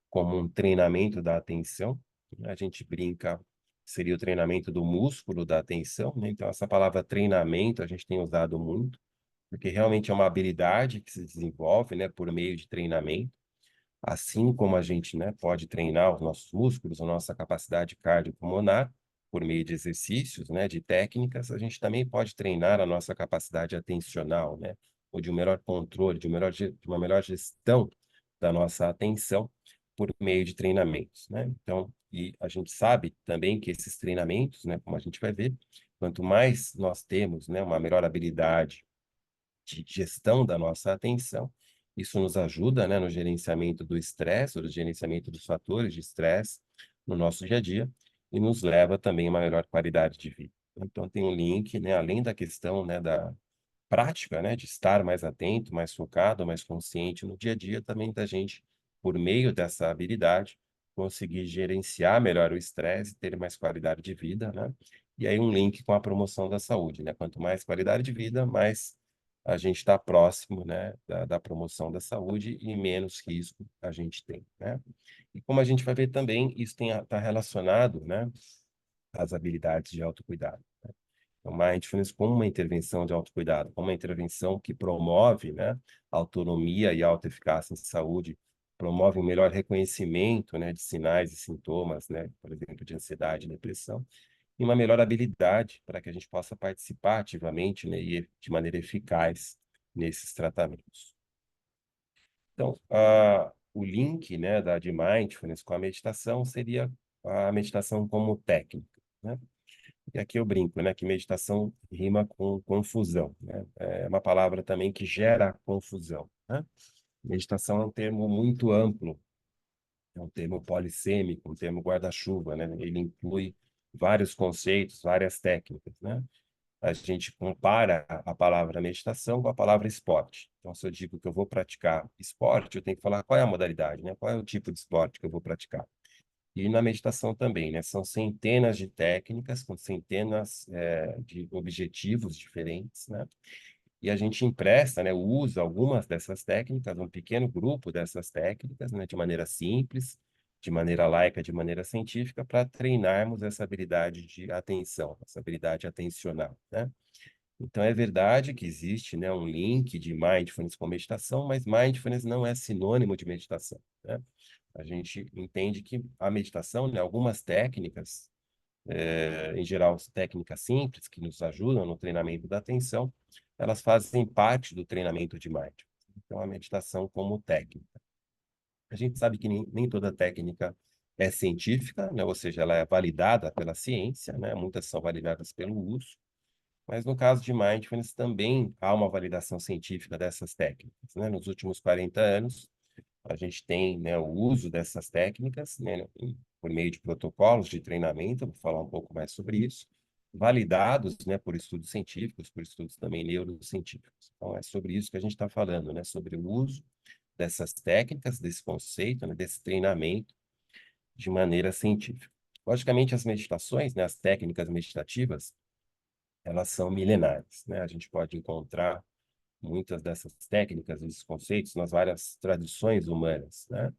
como um treinamento da atenção. A gente brinca, seria o treinamento do músculo da atenção, né? Então, essa palavra treinamento a gente tem usado muito, porque realmente é uma habilidade que se desenvolve, né, por meio de treinamento. Assim como a gente, né, pode treinar os nossos músculos, a nossa capacidade cardiopulmonar, por meio de exercícios, né, de técnicas, a gente também pode treinar a nossa capacidade atencional, né, ou de um melhor controle, de uma melhor gestão da nossa atenção por meio de treinamentos, né? Então, e a gente sabe também que esses treinamentos, né, como a gente vai ver, quanto mais nós temos, né, uma melhor habilidade de gestão da nossa atenção. Isso nos ajuda, né, no gerenciamento do estresse, no gerenciamento dos fatores de estresse no nosso dia a dia e nos leva também a uma melhor qualidade de vida. Então, tem um link, né, além da questão, né, da prática, né, de estar mais atento, mais focado, mais consciente no dia a dia, também da gente, por meio dessa habilidade, conseguir gerenciar melhor o estresse, ter mais qualidade de vida, né? E aí um link com a promoção da saúde, né? Quanto mais qualidade de vida, mais a gente está próximo, né, da promoção da saúde e menos risco a gente tem, né? E como a gente vai ver também, isso está relacionado, né, às habilidades de autocuidado. Então, mindfulness como uma intervenção de autocuidado, como uma intervenção que promove, né, autonomia e autoeficácia em saúde, promove um melhor reconhecimento, né, de sinais e sintomas, né, por exemplo, de ansiedade e depressão, e uma melhor habilidade para que a gente possa participar ativamente, né, e de maneira eficaz nesses tratamentos. Então, o link, né, de mindfulness com a meditação seria a meditação como técnica, né? E aqui eu brinco, né, que meditação rima com confusão, né? É uma palavra também que gera confusão, né? Meditação é um termo muito amplo, é um termo polissêmico, um termo guarda-chuva, né? Ele inclui vários conceitos, várias técnicas, né? A gente compara a palavra meditação com a palavra esporte. Então, se eu digo que eu vou praticar esporte, eu tenho que falar qual é a modalidade, né? Qual é o tipo de esporte que eu vou praticar. E na meditação também, né? São centenas de técnicas com centenas de objetivos diferentes, né? E a gente empresta, né, usa algumas dessas técnicas, um pequeno grupo dessas técnicas, né, de maneira simples, de maneira laica, de maneira científica, para treinarmos essa habilidade de atenção, essa habilidade atencional, né? Então, é verdade que existe, né, um link de mindfulness com meditação, mas mindfulness não é sinônimo de meditação, né? A gente entende que a meditação, né, algumas técnicas, em geral, técnicas simples que nos ajudam no treinamento da atenção, elas fazem parte do treinamento de mindfulness. Então, a meditação como técnica. A gente sabe que nem toda técnica é científica, né? Ou seja, ela é validada pela ciência, né? Muitas são validadas pelo uso, mas no caso de mindfulness também há uma validação científica dessas técnicas, né? Nos últimos 40 anos, a gente tem, né, o uso dessas técnicas, né, por meio de protocolos de treinamento, vou falar um pouco mais sobre isso, validados, né, por estudos científicos, por estudos também neurocientíficos. Então, é sobre isso que a gente está falando, né, sobre o uso dessas técnicas, desse conceito, né, desse treinamento de maneira científica. Logicamente, as meditações, né, as técnicas meditativas, elas são milenares, né? A gente pode encontrar muitas dessas técnicas, esses conceitos, nas várias tradições humanas, né? A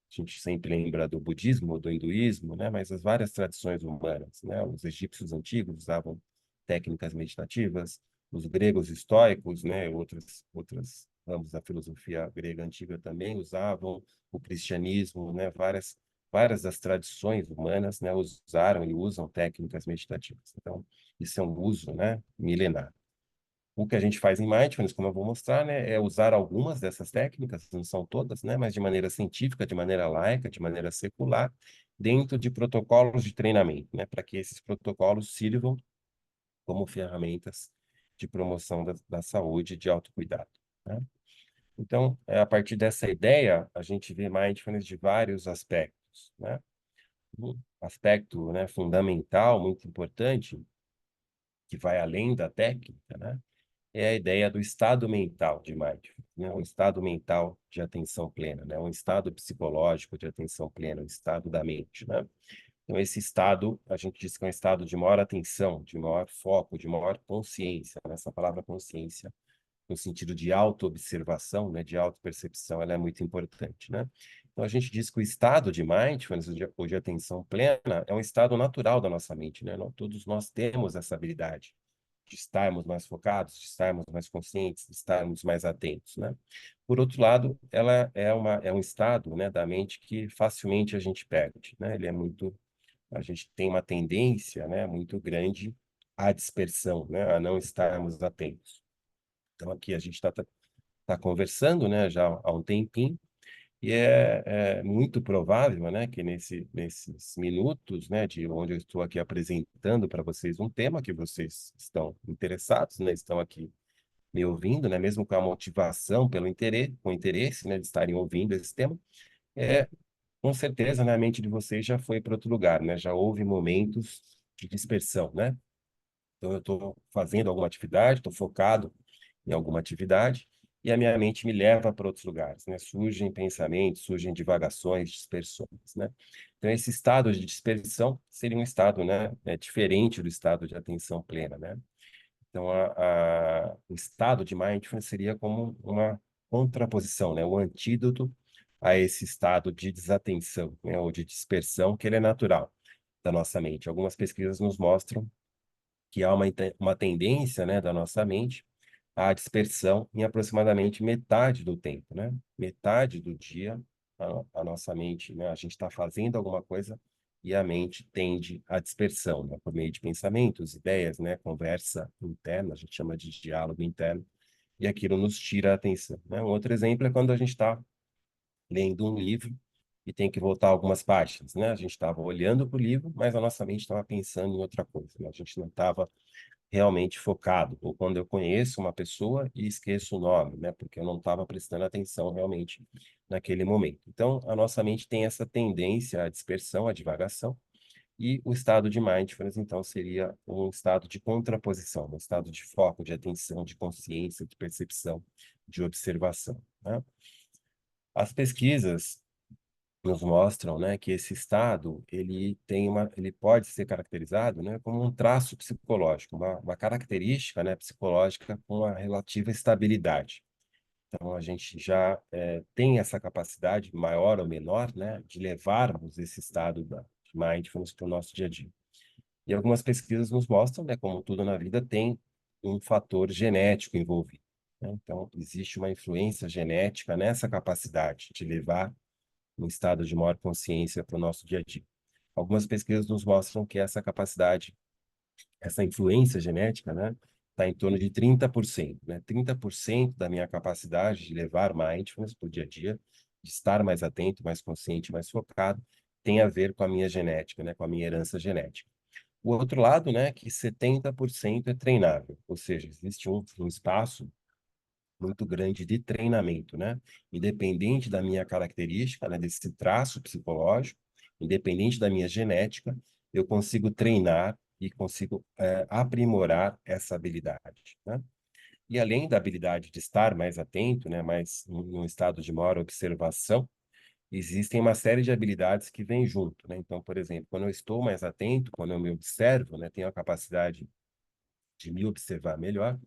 gente sempre lembra do budismo, do hinduísmo, né? Mas as várias tradições humanas, né? Os egípcios antigos usavam técnicas meditativas, os gregos estoicos, né? Outras ramos da filosofia grega antiga também usavam, o cristianismo, né? Várias das tradições humanas, né? Usaram e usam técnicas meditativas. Então, isso é um uso, né? Milenar. O que a gente faz em Mindfulness, como eu vou mostrar, né, é usar algumas dessas técnicas, não são todas, né, mas de maneira científica, de maneira laica, de maneira secular, dentro de protocolos de treinamento, né, para que esses protocolos sirvam como ferramentas de promoção da saúde e de autocuidado, né? Então, a partir dessa ideia, a gente vê Mindfulness de vários aspectos, né? Um aspecto, né, fundamental, muito importante, que vai além da técnica, né, é a ideia do estado mental de mindfulness, né? Um estado mental de atenção plena, né? Um estado psicológico de atenção plena, um estado da mente, né? Então, esse estado, a gente diz que é um estado de maior atenção, de maior foco, de maior consciência, né? Essa palavra consciência, no sentido de autoobservação, né? De autopercepção, ela é muito importante, né? Então, a gente diz que o estado de mindfulness, ou de atenção plena, é um estado natural da nossa mente, né? Todos nós temos essa habilidade de estarmos mais focados, de estarmos mais conscientes, de estarmos mais atentos, né? Por outro lado, ela é um estado, né, da mente que facilmente a gente perde, né? A gente tem uma tendência, né, muito grande à dispersão, né, a não estarmos atentos. Então, aqui a gente tá conversando, né, já há um tempinho, e é muito provável, né, que nesses minutos, né, de onde eu estou aqui apresentando para vocês um tema que vocês estão interessados, né, estão aqui me ouvindo, né, mesmo com a motivação pelo interesse, com o interesse, né, de estarem ouvindo esse tema, é, com certeza, né, a mente de vocês já foi para outro lugar, né, já houve momentos de dispersão, né? Então, eu estou fazendo alguma atividade, estou focado em alguma atividade, e a minha mente me leva para outros lugares, né? Surgem pensamentos, surgem divagações, dispersões, né? Então, esse estado de dispersão seria um estado, né, diferente do estado de atenção plena, né? Então, o estado de mindfulness seria como uma contraposição, né? Um antídoto a esse estado de desatenção, né? Ou de dispersão, que ele é natural da nossa mente. Algumas pesquisas nos mostram que há uma tendência, né, da nossa mente à dispersão em aproximadamente metade do tempo, né? Metade do dia, a nossa mente, né, a gente está fazendo alguma coisa e a mente tende à dispersão, né, por meio de pensamentos, ideias, né, conversa interna, a gente chama de diálogo interno, e aquilo nos tira a atenção, né? Um outro exemplo é quando a gente está lendo um livro e tem que voltar algumas páginas, né? A gente estava olhando para o livro, mas a nossa mente estava pensando em outra coisa, né? A gente não estava realmente focado, ou quando eu conheço uma pessoa e esqueço o nome, né? Porque eu não estava prestando atenção realmente naquele momento. Então, a nossa mente tem essa tendência à dispersão, à divagação, E o estado de mindfulness, então, seria um estado de contraposição, um estado de foco, de atenção, de consciência, de percepção, de observação, né? As pesquisas nos mostram, né, que esse estado ele pode ser caracterizado, né, como um traço psicológico, uma característica, né, psicológica com uma relativa estabilidade. Então a gente já tem essa capacidade maior ou menor, né, de levarmos esse estado de mindfulness para o nosso dia a dia. E algumas pesquisas nos mostram, né, como tudo na vida tem um fator genético envolvido, né? Então existe uma influência genética nessa capacidade de levar um estado de maior consciência para o nosso dia a dia. Algumas pesquisas nos mostram que essa capacidade, essa influência genética, né, está em torno de 30%, né? 30% da minha capacidade de levar mindfulness para o dia a dia, de estar mais atento, mais consciente, mais focado, tem a ver com a minha genética, né, com a minha herança genética. O outro lado, né, que 70% é treinável, ou seja, existe um espaço muito grande de treinamento, né? Independente da minha característica, né, desse traço psicológico, independente da minha genética, eu consigo treinar e consigo aprimorar essa habilidade, né? E além da habilidade de estar mais atento, né, mais num estado de maior observação, existem uma série de habilidades que vêm junto, né? Então, por exemplo, quando eu estou mais atento, quando eu me observo, né, tenho a capacidade de me observar melhor,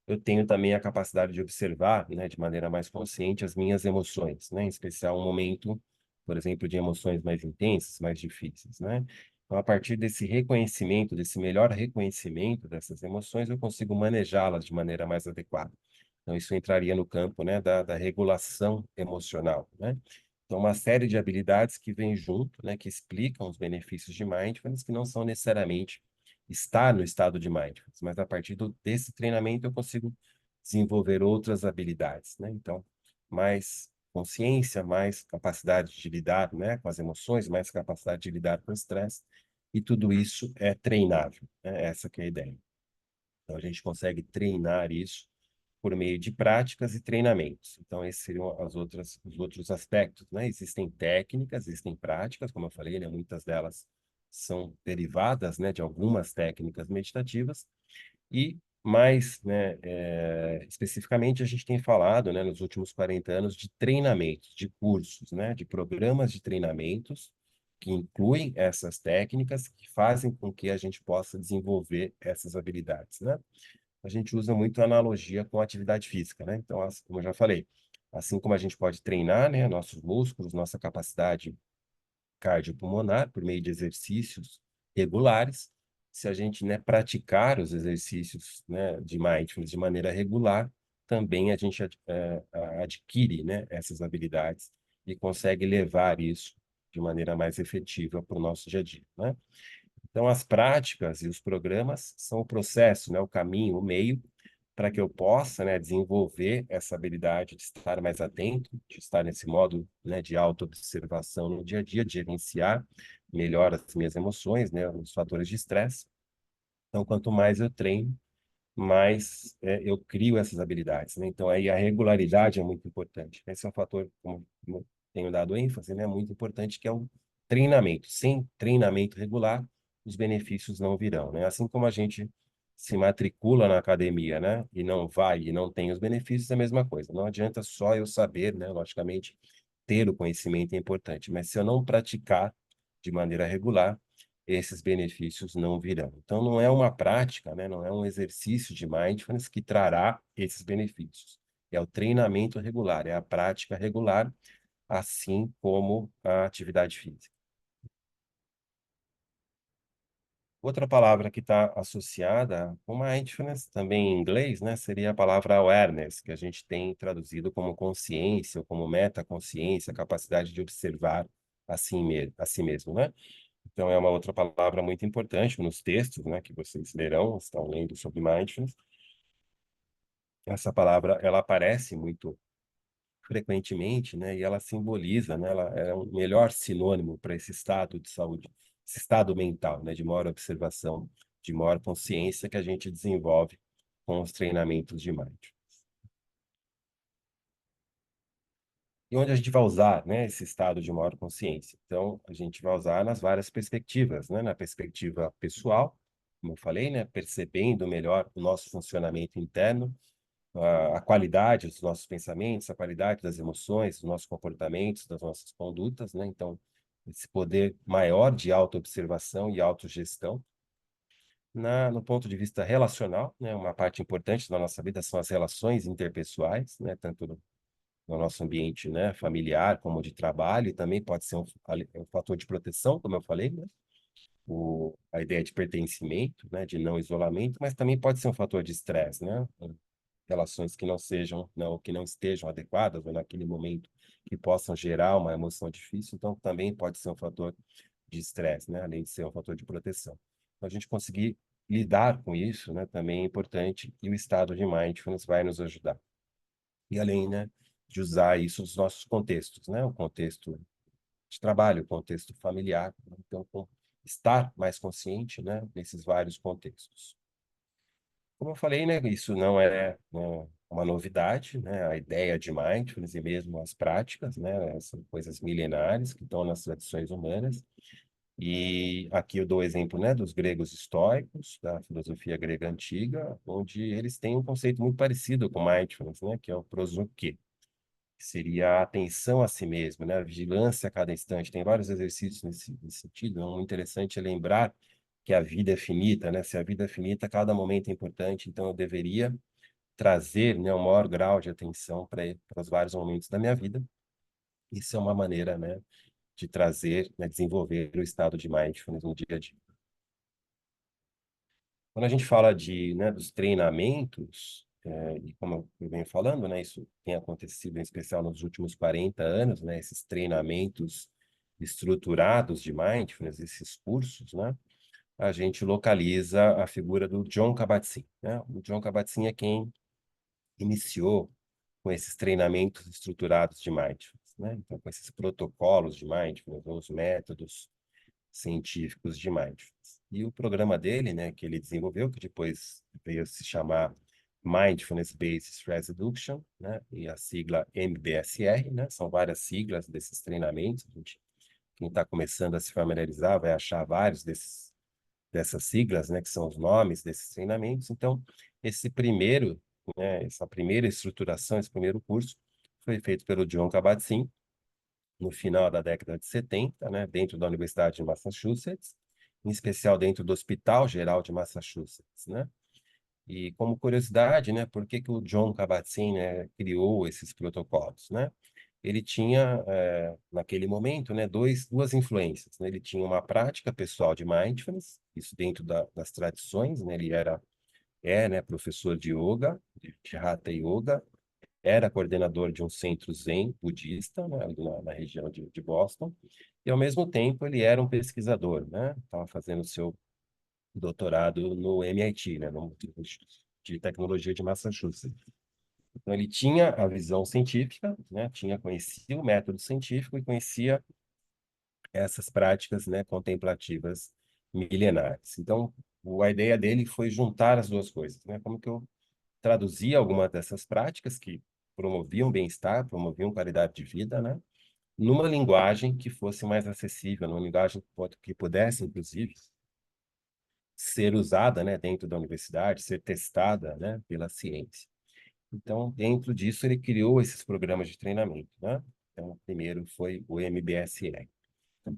eu tenho também a capacidade de observar, né, de maneira mais consciente as minhas emoções, né, em especial um momento, por exemplo, de emoções mais intensas, mais difíceis, né? Então, a partir desse reconhecimento, desse melhor reconhecimento dessas emoções, eu consigo manejá-las de maneira mais adequada. Então, isso entraria no campo, né, da regulação emocional, né? Então, uma série de habilidades que vêm junto, né, que explicam os benefícios de mindfulness, que não são necessariamente estar no estado de mindfulness, mas a partir desse treinamento eu consigo desenvolver outras habilidades, né? Então, mais consciência, mais capacidade de lidar, né, com as emoções, mais capacidade de lidar com o estresse, e tudo isso é treinável, né? Essa que é a ideia. Então, a gente consegue treinar isso por meio de práticas e treinamentos. Então, esses seriam os outros aspectos, né? Existem técnicas, existem práticas, como eu falei, né? Muitas delas são derivadas, né, de algumas técnicas meditativas, e mais, né, especificamente, a gente tem falado, né, nos últimos 40 anos de treinamentos, de cursos, né, de programas de treinamentos que incluem essas técnicas que fazem com que a gente possa desenvolver essas habilidades, né? A gente usa muito a analogia com a atividade física, né? Então, como eu já falei, assim como a gente pode treinar, né, nossos músculos, nossa capacidade cardiopulmonar por meio de exercícios regulares, se a gente, né, praticar os exercícios, né, de mindfulness de maneira regular, também a gente adquire, né, essas habilidades e consegue levar isso de maneira mais efetiva para o nosso dia a dia, né? Então, as práticas e os programas são o processo, né, o caminho, o meio, para que eu possa, né, desenvolver essa habilidade de estar mais atento, de estar nesse modo, né, de autoobservação no dia a dia, de gerenciar melhor as minhas emoções, né, os fatores de estresse. Então, quanto mais eu treino, mais eu crio essas habilidades, né? Então, aí a regularidade é muito importante. Esse é um fator, como tenho dado ênfase, né, muito importante, que é o treinamento. Sem treinamento regular, os benefícios não virão, né? Assim como a gente se matricula na academia, né, e não vai e não tem os benefícios, é a mesma coisa. Não adianta só eu saber, né, logicamente, ter o conhecimento é importante, mas se eu não praticar de maneira regular, esses benefícios não virão. Então, não é uma prática, né? Não é um exercício de mindfulness que trará esses benefícios. É o treinamento regular, é a prática regular, assim como a atividade física. Outra palavra que está associada com mindfulness, também em inglês, né, seria a palavra awareness, que a gente tem traduzido como consciência ou como metaconsciência, capacidade de observar a si mesmo, né? Então, é uma outra palavra muito importante nos textos, né, que vocês lerão, estão lendo sobre mindfulness. Essa palavra, ela aparece muito frequentemente, né, e ela simboliza, né, ela é um melhor sinônimo para esse estado de saúde, esse estado mental, né, de maior observação, de maior consciência que a gente desenvolve com os treinamentos de mindfulness. E onde a gente vai usar, né, esse estado de maior consciência? Então, a gente vai usar nas várias perspectivas, né? Na perspectiva pessoal, como eu falei, né, percebendo melhor o nosso funcionamento interno, a qualidade dos nossos pensamentos, a qualidade das emoções, dos nossos comportamentos, das nossas condutas, né? Então, esse poder maior de autoobservação e autogestão. No ponto de vista relacional, né, uma parte importante da nossa vida são as relações interpessoais, né, tanto no nosso ambiente, né, familiar como de trabalho, e também pode ser um fator de proteção, como eu falei, né, a ideia de pertencimento, né, de não isolamento, mas também pode ser um fator de estresse, né, relações que não sejam, não, que não estejam adequadas, ou naquele momento que possam gerar uma emoção difícil, então também pode ser um fator de estresse, né, além de ser um fator de proteção. Então, a gente conseguir lidar com isso, né, também é importante, e o estado de mindfulness vai nos ajudar. E além, né, de usar isso nos nossos contextos, né, o contexto de trabalho, o contexto familiar, né, então estar mais consciente, né, nesses vários contextos. Como eu falei, né, isso não é, né, uma novidade, né, a ideia de mindfulness e mesmo as práticas, né, são coisas milenares que estão nas tradições humanas. E aqui eu dou o exemplo, né, dos gregos estoicos, da filosofia grega antiga, onde eles têm um conceito muito parecido com mindfulness, né, que é o prosopê, que seria a atenção a si mesmo, né, a vigilância a cada instante. Tem vários exercícios nesse sentido. O interessante é lembrar que a vida é finita, né? Se a vida é finita, cada momento é importante, então eu deveria trazer, né, o maior grau de atenção para os vários momentos da minha vida. Isso é uma maneira, né, de trazer, né, desenvolver o estado de mindfulness no dia a dia. Quando a gente fala né, dos treinamentos, e como eu venho falando, né, isso tem acontecido em especial nos últimos 40 anos, né, esses treinamentos estruturados de mindfulness, esses cursos, né, a gente localiza a figura do Jon Kabat-Zinn, né? O Jon Kabat-Zinn é quem iniciou com esses treinamentos estruturados de mindfulness, né? Então, com esses protocolos de mindfulness, ou os métodos científicos de mindfulness. E o programa dele, né, que ele desenvolveu, que depois veio a se chamar Mindfulness Based Stress Reduction, né, e a sigla MBSR, né, são várias siglas desses treinamentos. Quem está começando a se familiarizar vai achar vários dessas siglas, né, que são os nomes desses treinamentos. Então, esse primeiro, né, essa primeira estruturação, esse primeiro curso, foi feito pelo Jon Kabat-Zinn, no final da década de 70, né, dentro da Universidade de Massachusetts, em especial dentro do Hospital Geral de Massachusetts, né? E como curiosidade, né, por que que o Jon Kabat-Zinn, né, criou esses protocolos, né? Ele tinha, naquele momento, né, duas influências, né? Ele tinha uma prática pessoal de mindfulness, isso dentro das tradições, né? Ele né, professor de yoga, de Hatha Yoga, era coordenador de um centro Zen budista, né, ali na região de Boston, e ao mesmo tempo ele era um pesquisador, né? Estava fazendo o seu doutorado no MIT, né, no Instituto de Tecnologia de Massachusetts. Então ele tinha a visão científica, né? Conhecia o método científico e conhecia essas práticas, né, contemplativas milenares. Então, a ideia dele foi juntar as duas coisas, né? Como que eu traduzia algumas dessas práticas que promoviam bem-estar, promoviam qualidade de vida, né? Numa linguagem que fosse mais acessível, numa linguagem que pudesse, inclusive, ser usada, né, dentro da universidade, ser testada, né, pela ciência. Então, dentro disso, ele criou esses programas de treinamento, né? Então, o primeiro foi o MBSE.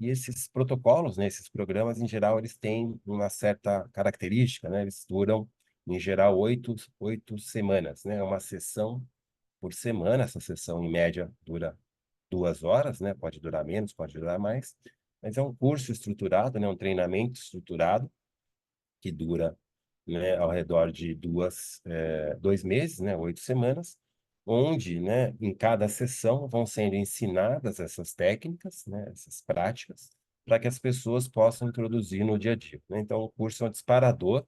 E esses protocolos, né, esses programas, em geral, eles têm uma certa característica, né? Eles duram, em geral, oito semanas, né? Uma sessão por semana. Essa sessão, em média, dura 2 horas, né? Pode durar menos, pode durar mais. Mas é um curso estruturado, né? Um treinamento estruturado que dura, né, ao redor de 2 meses, né? 8 semanas, onde, né, em cada sessão vão sendo ensinadas essas técnicas, né? Essas práticas, para que as pessoas possam introduzir no dia a dia, né? Então, o curso é um disparador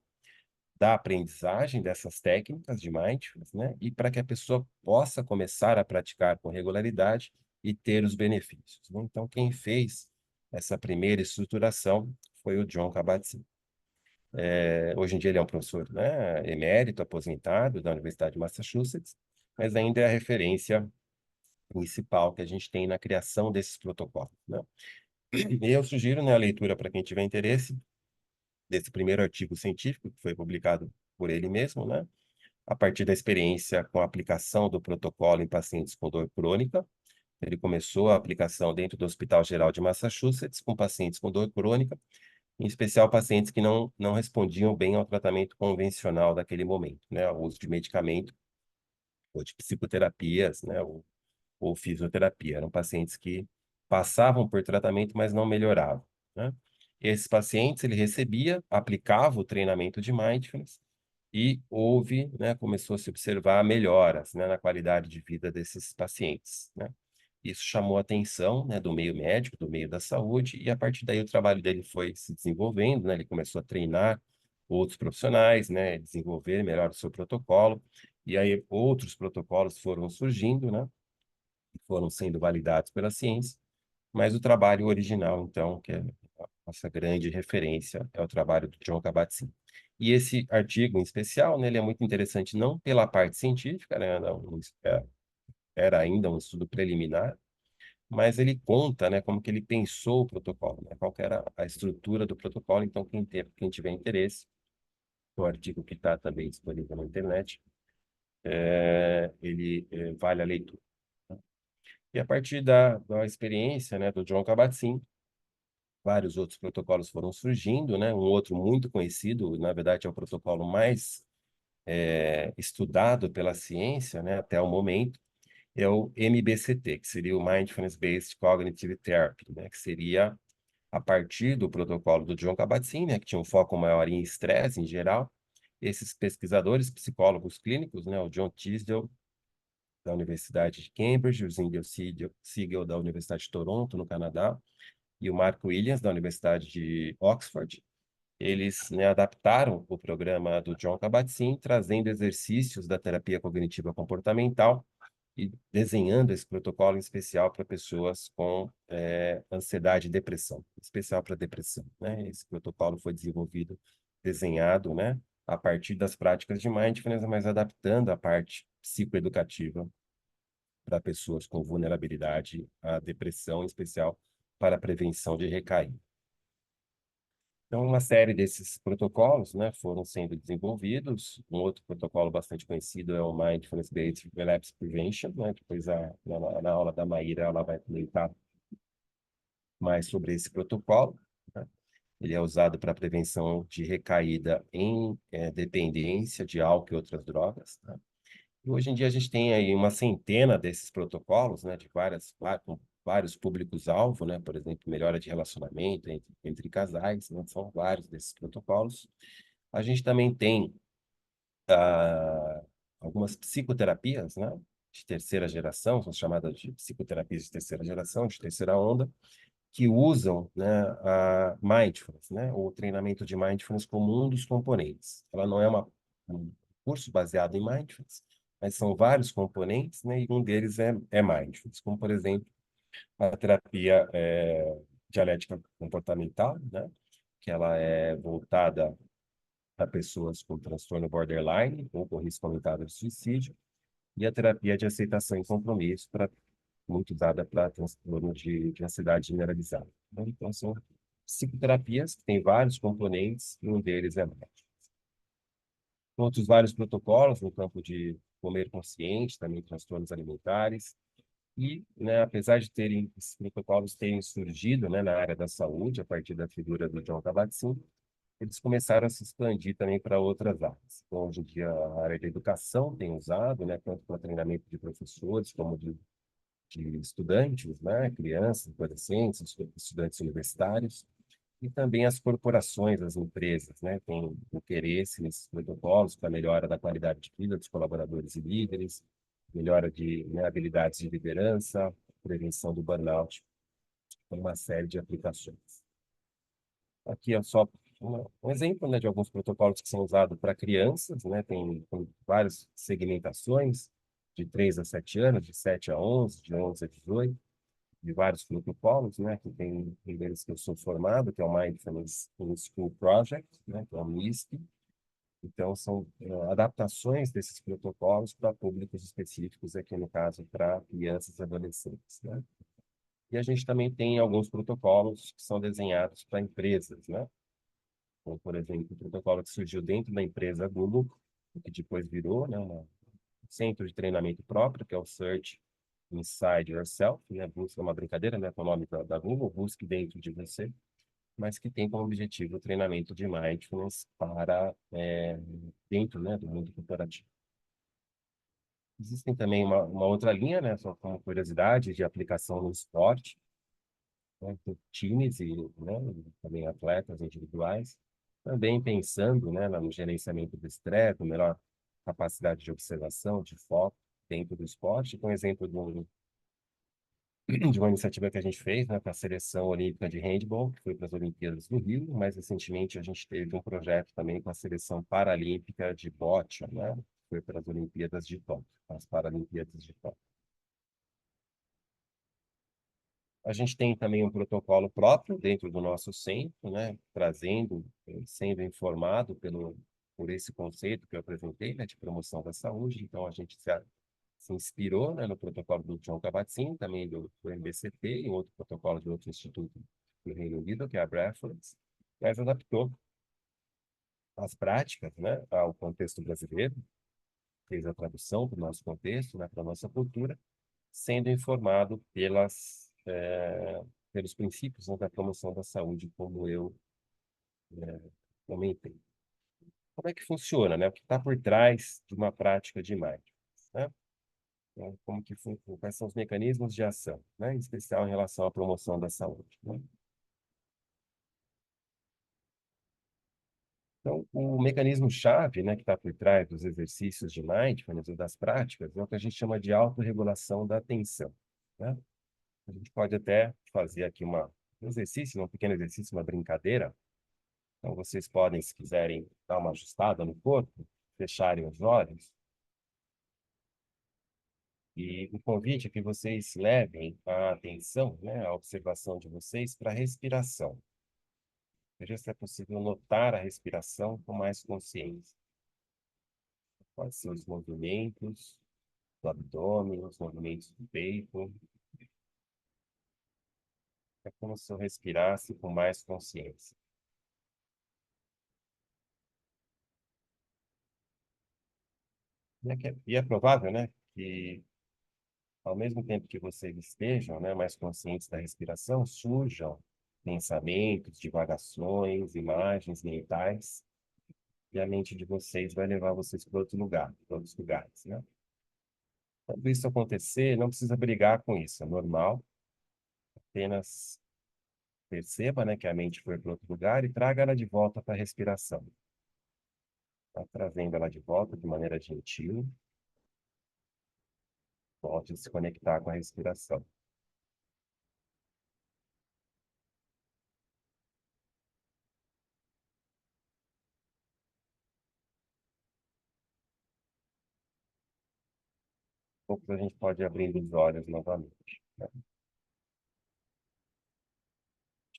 da aprendizagem dessas técnicas de mindfulness, né? E para que a pessoa possa começar a praticar com regularidade e ter os benefícios, né? Então, quem fez essa primeira estruturação foi o Jon Kabat-Zinn. Hoje em dia ele é um professor, né, emérito, aposentado da Universidade de Massachusetts, mas ainda é a referência principal que a gente tem na criação desses protocolos, né? E eu sugiro, né, a leitura para quem tiver interesse desse primeiro artigo científico que foi publicado por ele mesmo, né? A partir da experiência com a aplicação do protocolo em pacientes com dor crônica. Ele começou a aplicação dentro do Hospital Geral de Massachusetts com pacientes com dor crônica, em especial pacientes que não respondiam bem ao tratamento convencional daquele momento, né? O uso de medicamento ou de psicoterapias, né? Ou fisioterapia. Eram pacientes que passavam por tratamento, mas não melhoravam, né? Esses pacientes, ele recebia, aplicava o treinamento de mindfulness e houve, né, começou a se observar melhoras, né, na qualidade de vida desses pacientes, né? Isso chamou a atenção, né, do meio médico, do meio da saúde, e a partir daí o trabalho dele foi se desenvolvendo, né? Ele começou a treinar outros profissionais, né, desenvolver melhor o seu protocolo, e aí outros protocolos foram surgindo, né? Foram sendo validados pela ciência, mas o trabalho original, então, que é a nossa grande referência, é o trabalho do John Kabat-Zinn. E esse artigo em especial, né, ele é muito interessante não pela parte científica, né, era ainda um estudo preliminar, mas ele conta, né, como que ele pensou o protocolo, né, qual que era a estrutura do protocolo. Então, quem tiver interesse, o artigo que está também disponível na internet, ele vale a leitura. E a partir da experiência, né, do John Kabat-Zinn, vários outros protocolos foram surgindo, né? Um outro muito conhecido, na verdade, é o protocolo mais estudado pela ciência, né, até o momento, é o MBCT, que seria o Mindfulness Based Cognitive Therapy, né, que seria a partir do protocolo do John Kabat-Zinn, né, que tinha um foco maior em estresse em geral. Esses pesquisadores, psicólogos clínicos, né, o John Tisdale, da Universidade de Cambridge, o Zindel Siegel, da Universidade de Toronto, no Canadá, e o Mark Williams, da Universidade de Oxford, eles, né, adaptaram o programa do John Kabat-Zinn, trazendo exercícios da terapia cognitiva comportamental e desenhando esse protocolo em especial para pessoas com ansiedade e depressão, especial para depressão, né? Esse protocolo foi desenvolvido, desenhado, né, a partir das práticas de mindfulness, mas adaptando a parte psicoeducativa para pessoas com vulnerabilidade à depressão, em especial para a prevenção de recaída. Então, uma série desses protocolos, né, foram sendo desenvolvidos. Um outro protocolo bastante conhecido é o Mindfulness Based Relapse Prevention, né? Depois, na aula da Maíra, ela vai comentar mais sobre esse protocolo, né? Ele é usado para prevenção de recaída em dependência de álcool e outras drogas, tá? E hoje em dia a gente tem aí uma centena desses protocolos, né, de com vários públicos-alvo, né, por exemplo, melhora de relacionamento entre casais, né, são vários desses protocolos. A gente também tem ah, algumas psicoterapias, né, de terceira geração, são chamadas de psicoterapias de terceira geração, de terceira onda, que usam, né, a mindfulness, né, o treinamento de mindfulness como um dos componentes. Ela não é um curso baseado em mindfulness, mas são vários componentes, né, e um deles é mindfulness, como, por exemplo, a terapia dialética comportamental, né, que ela é voltada a pessoas com transtorno borderline ou com risco aumentado de suicídio, e a terapia de aceitação e compromisso, muito usada para transtorno de ansiedade generalizada, né? Então, são psicoterapias que têm vários componentes, e um deles é mindfulness. Outros vários protocolos no campo de comer consciente, também transtornos alimentares, e, né, apesar de esses protocolos terem surgido, né, na área da saúde, a partir da figura do John Kabat-Zinn, eles começaram a se expandir também para outras áreas. Então, hoje em dia, a área da educação tem usado, né, tanto para treinamento de professores, como de estudantes, né, crianças, adolescentes, estudantes universitários, e também as corporações, as empresas, né, têm interesse nesses protocolos para melhora da qualidade de vida dos colaboradores e líderes, melhora de, né, habilidades de liderança, prevenção do burnout, uma série de aplicações. Aqui é só um exemplo, né, de alguns protocolos que são usados para crianças, né, tem várias segmentações, de 3 a 7 anos, de 7 a 11, de 11 a 18, de vários protocolos, né, que tem deles que eu sou formado, que é o Mindfulness in School Project, né, que é o MISP, Então, são adaptações desses protocolos para públicos específicos, aqui no caso, para crianças e adolescentes, né? E a gente também tem alguns protocolos que são desenhados para empresas, né? Como, por exemplo, o protocolo que surgiu dentro da empresa Google, que depois virou, né, um centro de treinamento próprio, que é o Search Inside Yourself, né? Busca uma brincadeira, né, com o nome da Google, busque dentro de você, mas que tem como objetivo o treinamento de mindfulness para dentro, né, do mundo corporativo. Existem também uma outra linha, né, só como curiosidade, de aplicação no esporte, né, com times e, né, também atletas individuais, também pensando, né, no gerenciamento do estresse, melhor capacidade de observação, de foco dentro do esporte, com exemplo de uma iniciativa que a gente fez, né, com a Seleção Olímpica de Handball, que foi para as Olimpíadas do Rio. Mais recentemente, a gente teve um projeto também com a Seleção Paralímpica de Bote, né, que foi para as Olimpíadas de Tóquio, as Paralimpíadas de Tóquio. A gente tem também um protocolo próprio dentro do nosso centro, né, trazendo, sendo informado por esse conceito que eu apresentei, né, de promoção da saúde. Então, a gente se inspirou, né, no protocolo do John Kabat-Zinn, também do MBCT, e outro protocolo de outro instituto do Reino Unido, que é a Breathless, mas adaptou as práticas, né, ao contexto brasileiro, fez a tradução para o nosso contexto, né, para a nossa cultura, sendo informado pelos princípios, né, da promoção da saúde, como eu comentei. Como é que funciona, né? O que está por trás de uma prática de mindfulness, né? Então, quais são os mecanismos de ação, né? Em especial em relação à promoção da saúde, né? Então, o mecanismo-chave, né, que está por trás dos exercícios de mindfulness ou das práticas é o que a gente chama de autorregulação da atenção, né? A gente pode até fazer aqui um exercício, um pequeno exercício, uma brincadeira. Então, vocês podem, se quiserem, dar uma ajustada no corpo, fecharem os olhos. E o convite é que vocês levem a atenção, né, a observação de vocês para a respiração. Veja se é possível notar a respiração com mais consciência. Pode ser os movimentos do abdômen, os movimentos do peito. É como se eu respirasse com mais consciência. E é provável, né, que ao mesmo tempo que vocês estejam, né, mais conscientes da respiração, surjam pensamentos, divagações, imagens mentais, e a mente de vocês vai levar vocês para outro lugar, para outros lugares, né? Quando isso acontecer, não precisa brigar com isso, é normal, apenas perceba, né, que a mente foi para outro lugar e traga ela de volta para a respiração. Tá trazendo ela de volta de maneira gentil, volte a se conectar com a respiração. Pouco a gente pode ir abrindo os olhos novamente, né?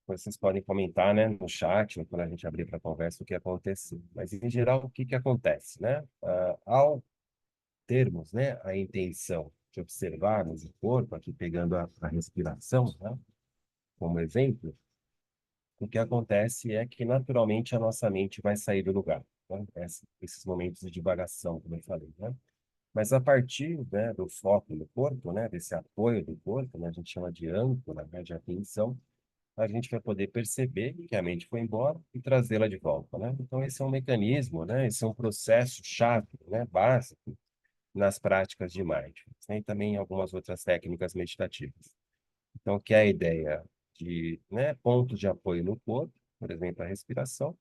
Vocês podem comentar, né, no chat, ou quando a gente abrir para conversa, o que aconteceu. Mas, em geral, o que que acontece, né? Ao termos, né, a intenção de observarmos o corpo, aqui pegando a respiração, né, como exemplo, o que acontece é que, naturalmente, a nossa mente vai sair do lugar, né? Esses momentos de divagação, como eu falei, né? Mas a partir, né, do foco no corpo, né, desse apoio do corpo, né, a gente chama de âncora, né, de atenção, a gente vai poder perceber que a mente foi embora e trazê-la de volta, né? Então, esse é um mecanismo, né? Esse é um processo chave, né? Básico nas práticas de mindfulness, né? E também em algumas outras técnicas meditativas. Então, que é a ideia de, né, pontos de apoio no corpo, por exemplo, a respiração.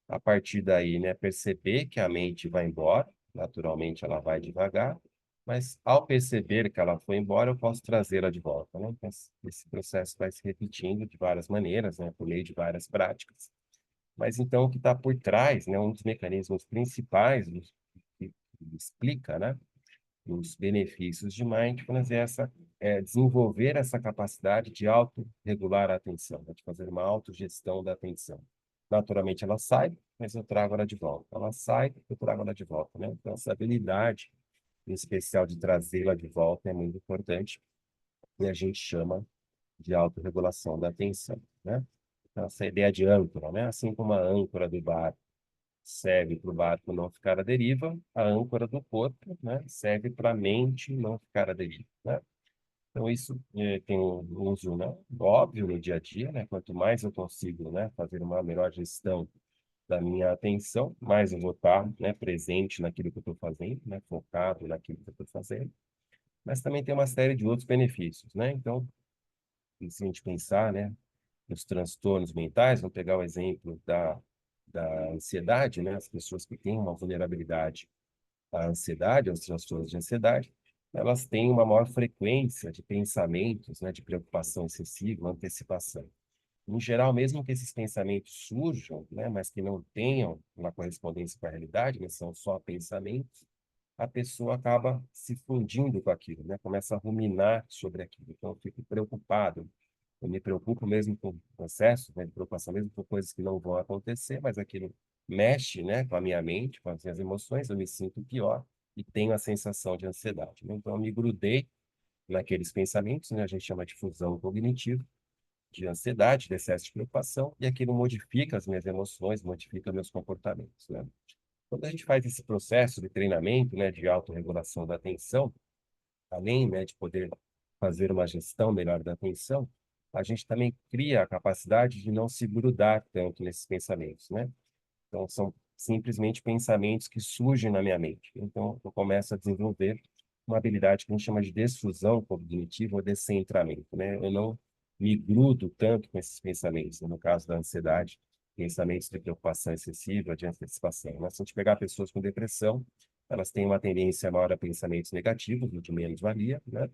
A partir daí, né, perceber que a mente vai embora, naturalmente ela vai devagar, mas ao perceber que ela foi embora, eu posso trazê-la de volta, né? Então, esse processo vai se repetindo de várias maneiras, né, por meio de várias práticas. Mas então o que está por trás, né, um dos mecanismos principais que explica, né, os benefícios de mindfulness é desenvolver essa capacidade de autorregular a atenção, né, de fazer uma autogestão da atenção. naturalmente ela sai, mas eu trago ela de volta. Ela sai, eu trago ela de volta, né? Então, essa habilidade, em especial de trazê-la de volta, é muito importante e a gente chama de autorregulação da atenção, né? Então, essa ideia de âncora, né? Assim como a âncora do barco serve para o barco não ficar à deriva, a âncora do corpo, né? Serve para a mente não ficar à deriva, né? Então, isso tem um uso, né, óbvio no dia a dia, né? Quanto mais eu consigo, né, fazer uma melhor gestão da minha atenção, mais eu vou estar, né, presente naquilo que eu estou fazendo, né, focado naquilo que eu estou fazendo. Mas também tem uma série de outros benefícios, né? Então, se a gente pensar, né, nos transtornos mentais, vamos pegar o exemplo da ansiedade, né? As pessoas que têm uma vulnerabilidade à ansiedade, aos transtornos de ansiedade, elas têm uma maior frequência de pensamentos, né, de preocupação excessiva, antecipação. Em geral, mesmo que esses pensamentos surjam, né, mas que não tenham uma correspondência com a realidade, né, são só pensamentos, a pessoa acaba se fundindo com aquilo, né, começa a ruminar sobre aquilo. Então, eu fico preocupado. Eu me preocupo mesmo com o processo, né, de preocupação mesmo com coisas que não vão acontecer, mas aquilo mexe, né, com a minha mente, com as minhas emoções, eu me sinto pior e tenho a sensação de ansiedade, né? Então, eu me grudei naqueles pensamentos, né, a gente chama de fusão cognitiva, de ansiedade, de excesso de preocupação, e aquilo modifica as minhas emoções, modifica meus comportamentos, né? Quando a gente faz esse processo de treinamento, né, de autorregulação da atenção, além, né, de poder fazer uma gestão melhor da atenção, a gente também cria a capacidade de não se grudar tanto nesses pensamentos, né? Então, são simplesmente pensamentos que surgem na minha mente. Então, eu começo a desenvolver uma habilidade que a gente chama de desfusão cognitiva ou descentramento, né? Eu não me grudo tanto com esses pensamentos, né? No caso da ansiedade, pensamentos de preocupação excessiva, de antecipação, né? Se a gente pegar pessoas com depressão, elas têm uma tendência maior a pensamentos negativos, o de menos-valia, né?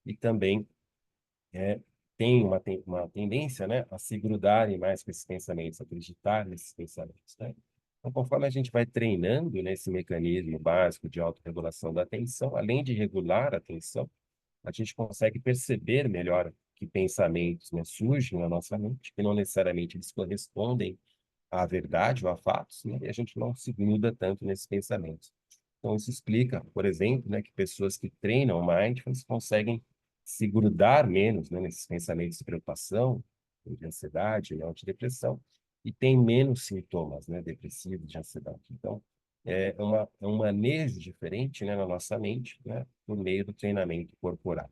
E também é, tem uma tendência, né, a se grudarem mais com esses pensamentos, a acreditar nesses pensamentos, né? Então, conforme a gente vai treinando nesse mecanismo básico de autorregulação da atenção, além de regular a atenção, a gente consegue perceber melhor que pensamentos, né, surgem na nossa mente, que não necessariamente eles correspondem à verdade ou a fatos, né, e a gente não se gruda tanto nesses pensamentos. Então, isso explica, por exemplo, né, que pessoas que treinam mindfulness conseguem se grudar menos, né, nesses pensamentos de preocupação, de ansiedade, né, ou de depressão, e tem menos sintomas, né, depressivos, de ansiedade. Então, é um manejo diferente, né, na nossa mente, né, por meio do treinamento corporal.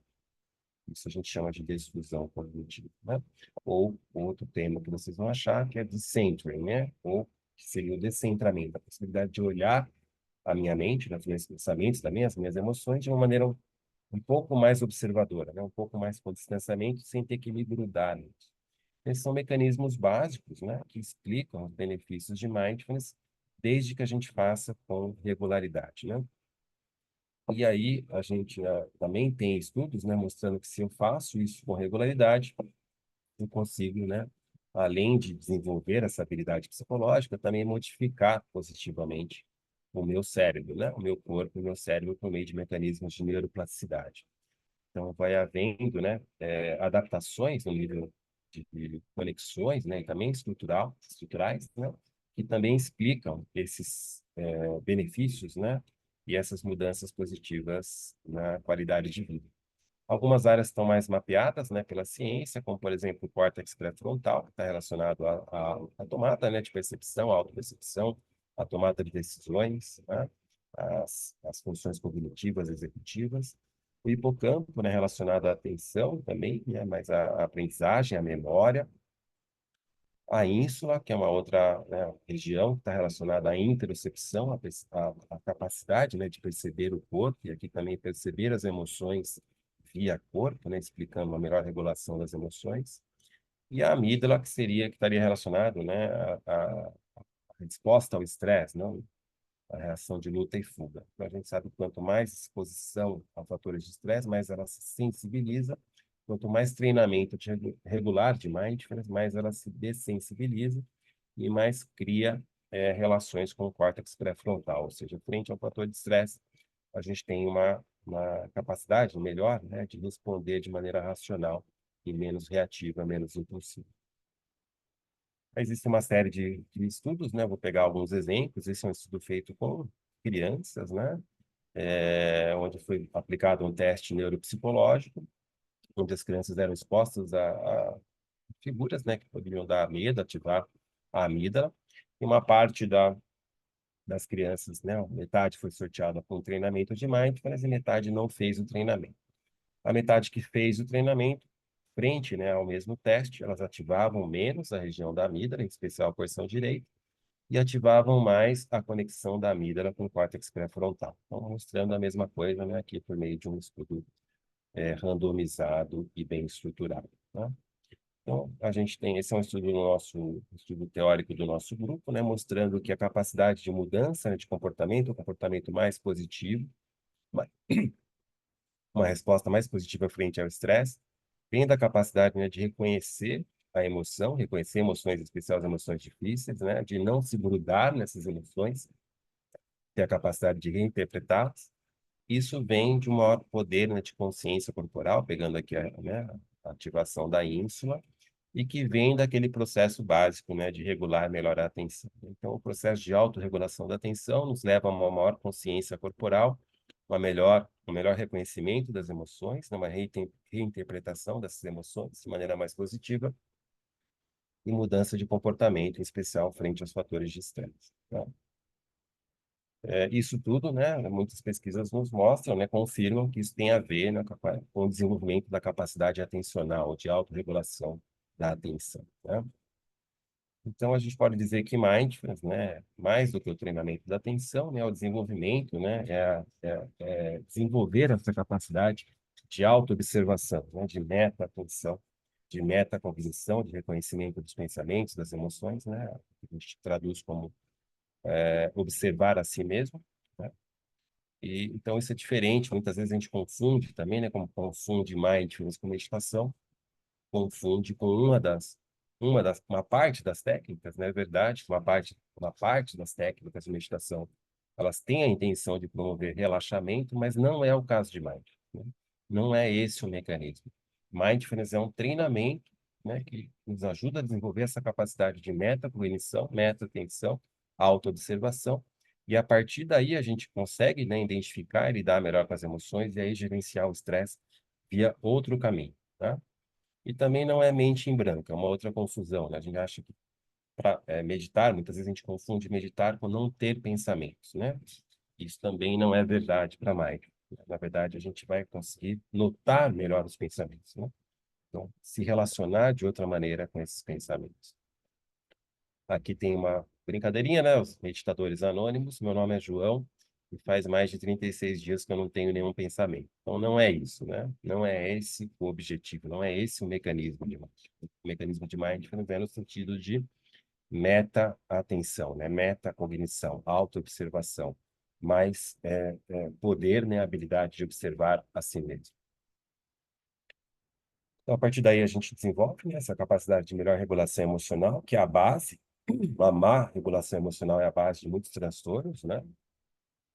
Isso a gente chama de desfusão cognitiva, né? Ou outro termo que vocês vão achar que é decentering, né? Ou que seria o descentramento, a possibilidade de olhar a minha mente, né, os meus pensamentos também, as minhas emoções, de uma maneira um pouco mais observadora, né? Um pouco mais com distanciamento, sem ter que me grudar nisso. Esses são mecanismos básicos, né, que explicam os benefícios de mindfulness, desde que a gente faça com regularidade, né? E aí a gente também tem estudos, né, mostrando que se eu faço isso com regularidade, eu consigo, né, além de desenvolver essa habilidade psicológica, também modificar positivamente o meu cérebro, né, o meu corpo, o meu cérebro por meio de mecanismos de neuroplasticidade. Então, vai havendo, né, adaptações no nível de conexões, né, e também estruturais, né, que também explicam esses benefícios, né, e essas mudanças positivas na qualidade de vida. Algumas áreas estão mais mapeadas, né, pela ciência, como, por exemplo, o córtex pré-frontal, que está relacionado à tomada, né, de percepção, à autopercepção, à tomada de decisões, né, as funções cognitivas executivas. O hipocampo, né, relacionado à atenção também, né, mas à aprendizagem, à memória. A ínsula, que é uma outra, né, região que está relacionada à interocepção, à capacidade, né, de perceber o corpo, e aqui também perceber as emoções via corpo, né, explicando uma melhor regulação das emoções. E a amígdala, que estaria relacionado, né, à resposta ao estresse, não a reação de luta e fuga. Então, a gente sabe que quanto mais exposição a fatores de estresse, mais ela se sensibiliza. Quanto mais treinamento regular de mindfulness, mais ela se dessensibiliza e mais cria relações com o córtex pré-frontal. Ou seja, frente ao fator de estresse, a gente tem uma capacidade melhor, né, de responder de maneira racional e menos reativa, menos impulsiva. Existe uma série de estudos, né? Vou pegar alguns exemplos. Esse é um estudo feito com crianças, né? Onde foi aplicado um teste neuropsicológico, onde as crianças eram expostas a figuras, né, que poderiam dar medo, ativar a amígdala. E uma parte das crianças, né, metade foi sorteada com um treinamento de mindfulness e metade não fez o treinamento. A metade que fez o treinamento, frente, né, ao mesmo teste, elas ativavam menos a região da amígdala, em especial a porção direita, e ativavam mais a conexão da amígdala com o córtex pré-frontal. Então, mostrando a mesma coisa, né, aqui por meio de um estudo randomizado e bem estruturado, tá? Então, a gente tem, esse é um estudo nosso, estudo teórico do nosso grupo, né, mostrando que a capacidade de mudança, né, de comportamento, um comportamento mais positivo, uma, uma resposta mais positiva frente ao estresse, vem da capacidade, né, de reconhecer a emoção, reconhecer emoções especiais, emoções difíceis, né, de não se grudar nessas emoções, ter a capacidade de reinterpretá-las. Isso vem de um maior poder, né, de consciência corporal, pegando aqui né, a ativação da ínsula, e que vem daquele processo básico, né, de regular e melhorar a atenção. Então, o processo de autorregulação da atenção nos leva a uma maior consciência corporal, um melhor reconhecimento das emoções, né, uma reinterpretação dessas emoções de maneira mais positiva e mudança de comportamento, em especial frente aos fatores de estresse. Tá? Isso tudo, né, muitas pesquisas nos mostram, né, confirmam que isso tem a ver, né, com o desenvolvimento da capacidade atencional, de autorregulação da atenção, né? Então, a gente pode dizer que mindfulness, né, mais do que o treinamento da atenção, né, é o desenvolvimento, né, desenvolver essa capacidade de autoobservação, né, de meta-atenção, de metacognição, de reconhecimento dos pensamentos, das emoções, né, a gente traduz como observar a si mesmo, né? E, então, isso é diferente. Muitas vezes a gente confunde também, né? Como confunde mindfulness com meditação, confunde com uma parte das técnicas, não é verdade? Uma parte das técnicas de meditação, elas têm a intenção de promover relaxamento, mas não é o caso de mindfulness, né? Não é esse o mecanismo. Mindfulness é um treinamento, né, que nos ajuda a desenvolver essa capacidade de metacognição, meta-atenção, autoobservação, e a partir daí a gente consegue, né, identificar e lidar melhor com as emoções e aí gerenciar o estresse via outro caminho, tá? E também não é mente em branco, é uma outra confusão, né? A gente acha que para meditar, muitas vezes a gente confunde meditar com não ter pensamentos, né? Isso também não é verdade para Mike. Na verdade, a gente vai conseguir notar melhor os pensamentos, né? Então, se relacionar de outra maneira com esses pensamentos. Aqui tem uma brincadeirinha, né? Os meditadores anônimos. Meu nome é João e faz mais de 36 dias que eu não tenho nenhum pensamento. Então, não é isso, né? Não é esse o objetivo, não é esse o mecanismo de mindfulness. O mecanismo de mindfulness é no sentido de meta-atenção, né? Meta-cognição, auto-observação, mais poder, né? Habilidade de observar a si mesmo. Então, a partir daí, a gente desenvolve, né, essa capacidade de melhor regulação emocional, que é a base. A má regulação emocional é a base de muitos transtornos, né?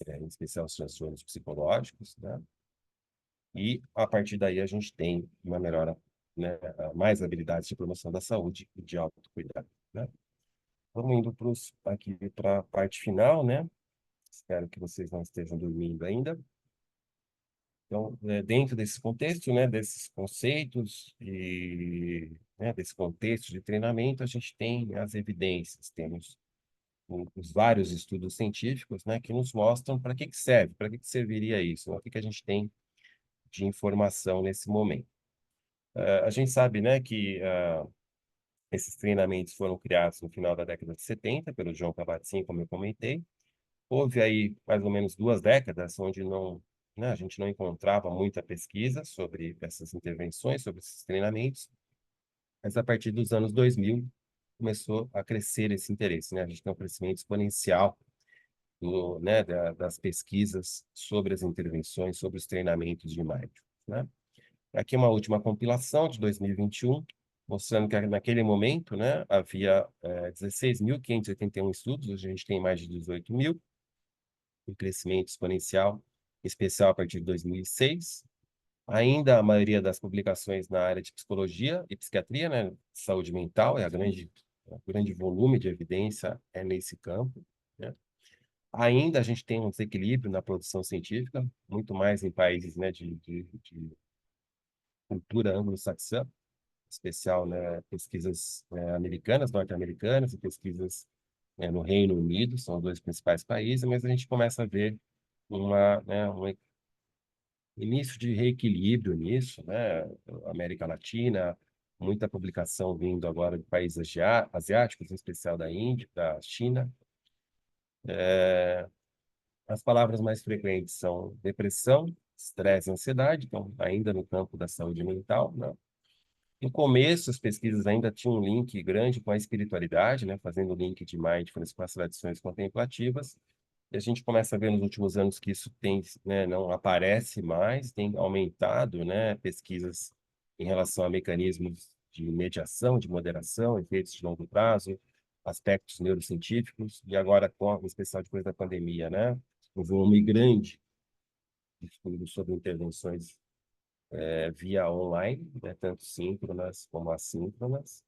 Em especial os transtornos psicológicos, né? E, a partir daí, a gente tem uma melhora, né? Mais habilidades de promoção da saúde e de autocuidado, né? Vamos indo aqui para a parte final, né? Espero que vocês não estejam dormindo ainda. Então, dentro desse contexto, né, desses conceitos e né, desse contexto de treinamento, a gente tem as evidências, temos os vários estudos científicos, né, que nos mostram para que serve, para que serviria isso, né, o que que a gente tem de informação nesse momento. A gente sabe, né, que esses treinamentos foram criados no final da década de 70 pelo John Kabat-Zinn, como eu comentei. Houve aí mais ou menos 2 décadas onde não, né, a gente não encontrava muita pesquisa sobre essas intervenções, sobre esses treinamentos, mas a partir dos anos 2000 começou a crescer esse interesse, né? A gente tem um crescimento exponencial né, das pesquisas sobre as intervenções, sobre os treinamentos de mindfulness, né? Aqui uma última compilação de 2021, mostrando que naquele momento, né, havia 16.581 estudos, hoje a gente tem mais de 18.000, um crescimento exponencial, especial a partir de 2006. Ainda a maioria das publicações na área de psicologia e psiquiatria, né, saúde mental, é a grande O grande volume de evidência é nesse campo, né? Ainda a gente tem um desequilíbrio na produção científica, muito mais em países, né, de cultura anglo-saxã, em especial, né, pesquisas americanas, norte-americanas e pesquisas no Reino Unido, são os dois principais países, mas a gente começa a ver um início de reequilíbrio nisso, né? América Latina, muita publicação vindo agora de países asiáticos, em especial da Índia, da China. As palavras mais frequentes são depressão, estresse e ansiedade, então ainda no campo da saúde mental, né? No começo, as pesquisas ainda tinham um link grande com a espiritualidade, né? Fazendo o link de mindfulness com as tradições contemplativas. E a gente começa a ver nos últimos anos que isso tem, né, não aparece mais, tem aumentado, né, pesquisas em relação a mecanismos de mediação, de moderação, efeitos de longo prazo, aspectos neurocientíficos, e agora, em especial depois da pandemia, né, um volume grande de estudos sobre intervenções via online, né, tanto síncronas como assíncronas,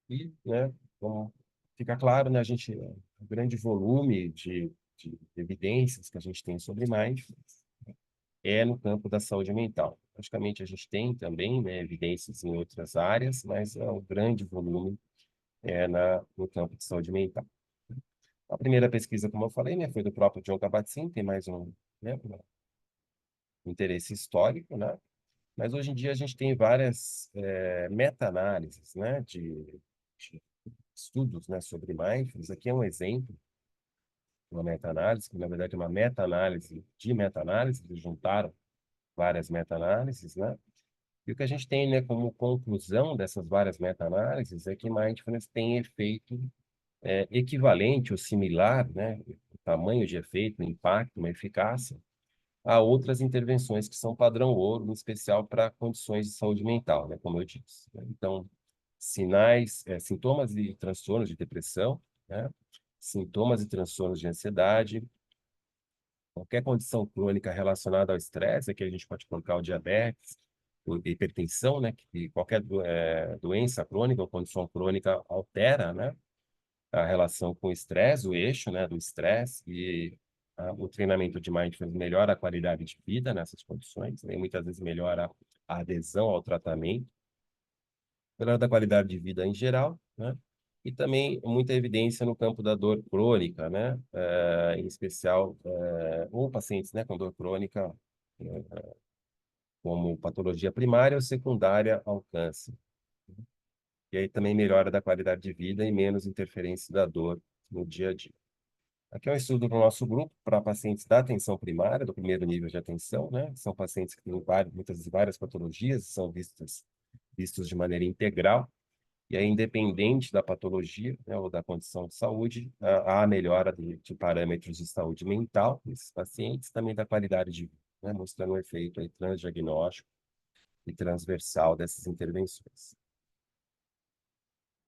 e, né, como fica claro, né, o grande volume de evidências que a gente tem sobre mindfulness é no campo da saúde mental. Logicamente, a gente tem também, né, evidências em outras áreas, mas o grande volume é no campo de saúde mental. A primeira pesquisa, como eu falei, né, foi do próprio John Kabat-Zinn, tem mais um interesse histórico, né? Mas hoje em dia a gente tem várias meta-análises, né, de estudos, né, sobre mindfulness. Aqui é um exemplo, uma meta-análise, que na verdade é uma meta-análise de meta-análise, eles juntaram várias meta-análises, né? E o que a gente tem, né, como conclusão dessas várias meta-análises é que mindfulness tem efeito equivalente ou similar, né, o tamanho de efeito, o impacto, uma eficácia, a outras intervenções que são padrão ouro, em especial para condições de saúde mental, né, como eu disse, né? Então, sintomas e transtornos de depressão, né, sintomas e transtornos de ansiedade, qualquer condição crônica relacionada ao estresse, aqui a gente pode colocar o diabetes, a hipertensão, né, que qualquer doença crônica ou condição crônica altera, né, a relação com o estresse, o eixo, né, do estresse, e o treinamento de mindfulness melhora a qualidade de vida nessas condições, né, e muitas vezes melhora a adesão ao tratamento, melhora a qualidade de vida em geral, né, e também muita evidência no campo da dor crônica, né, em especial, ou pacientes, né, com dor crônica, eh, como patologia primária ou secundária ao câncer. E aí também melhora da qualidade de vida e menos interferência da dor no dia a dia. Aqui é um estudo do nosso grupo para pacientes da atenção primária, do primeiro nível de atenção, né? São pacientes que têm várias patologias, são vistos de maneira integral, e aí, independente da patologia, né, ou da condição de saúde, há melhora de parâmetros de saúde mental nesses pacientes, também da qualidade de vida, né? Mostrando um efeito aí transdiagnóstico e transversal dessas intervenções.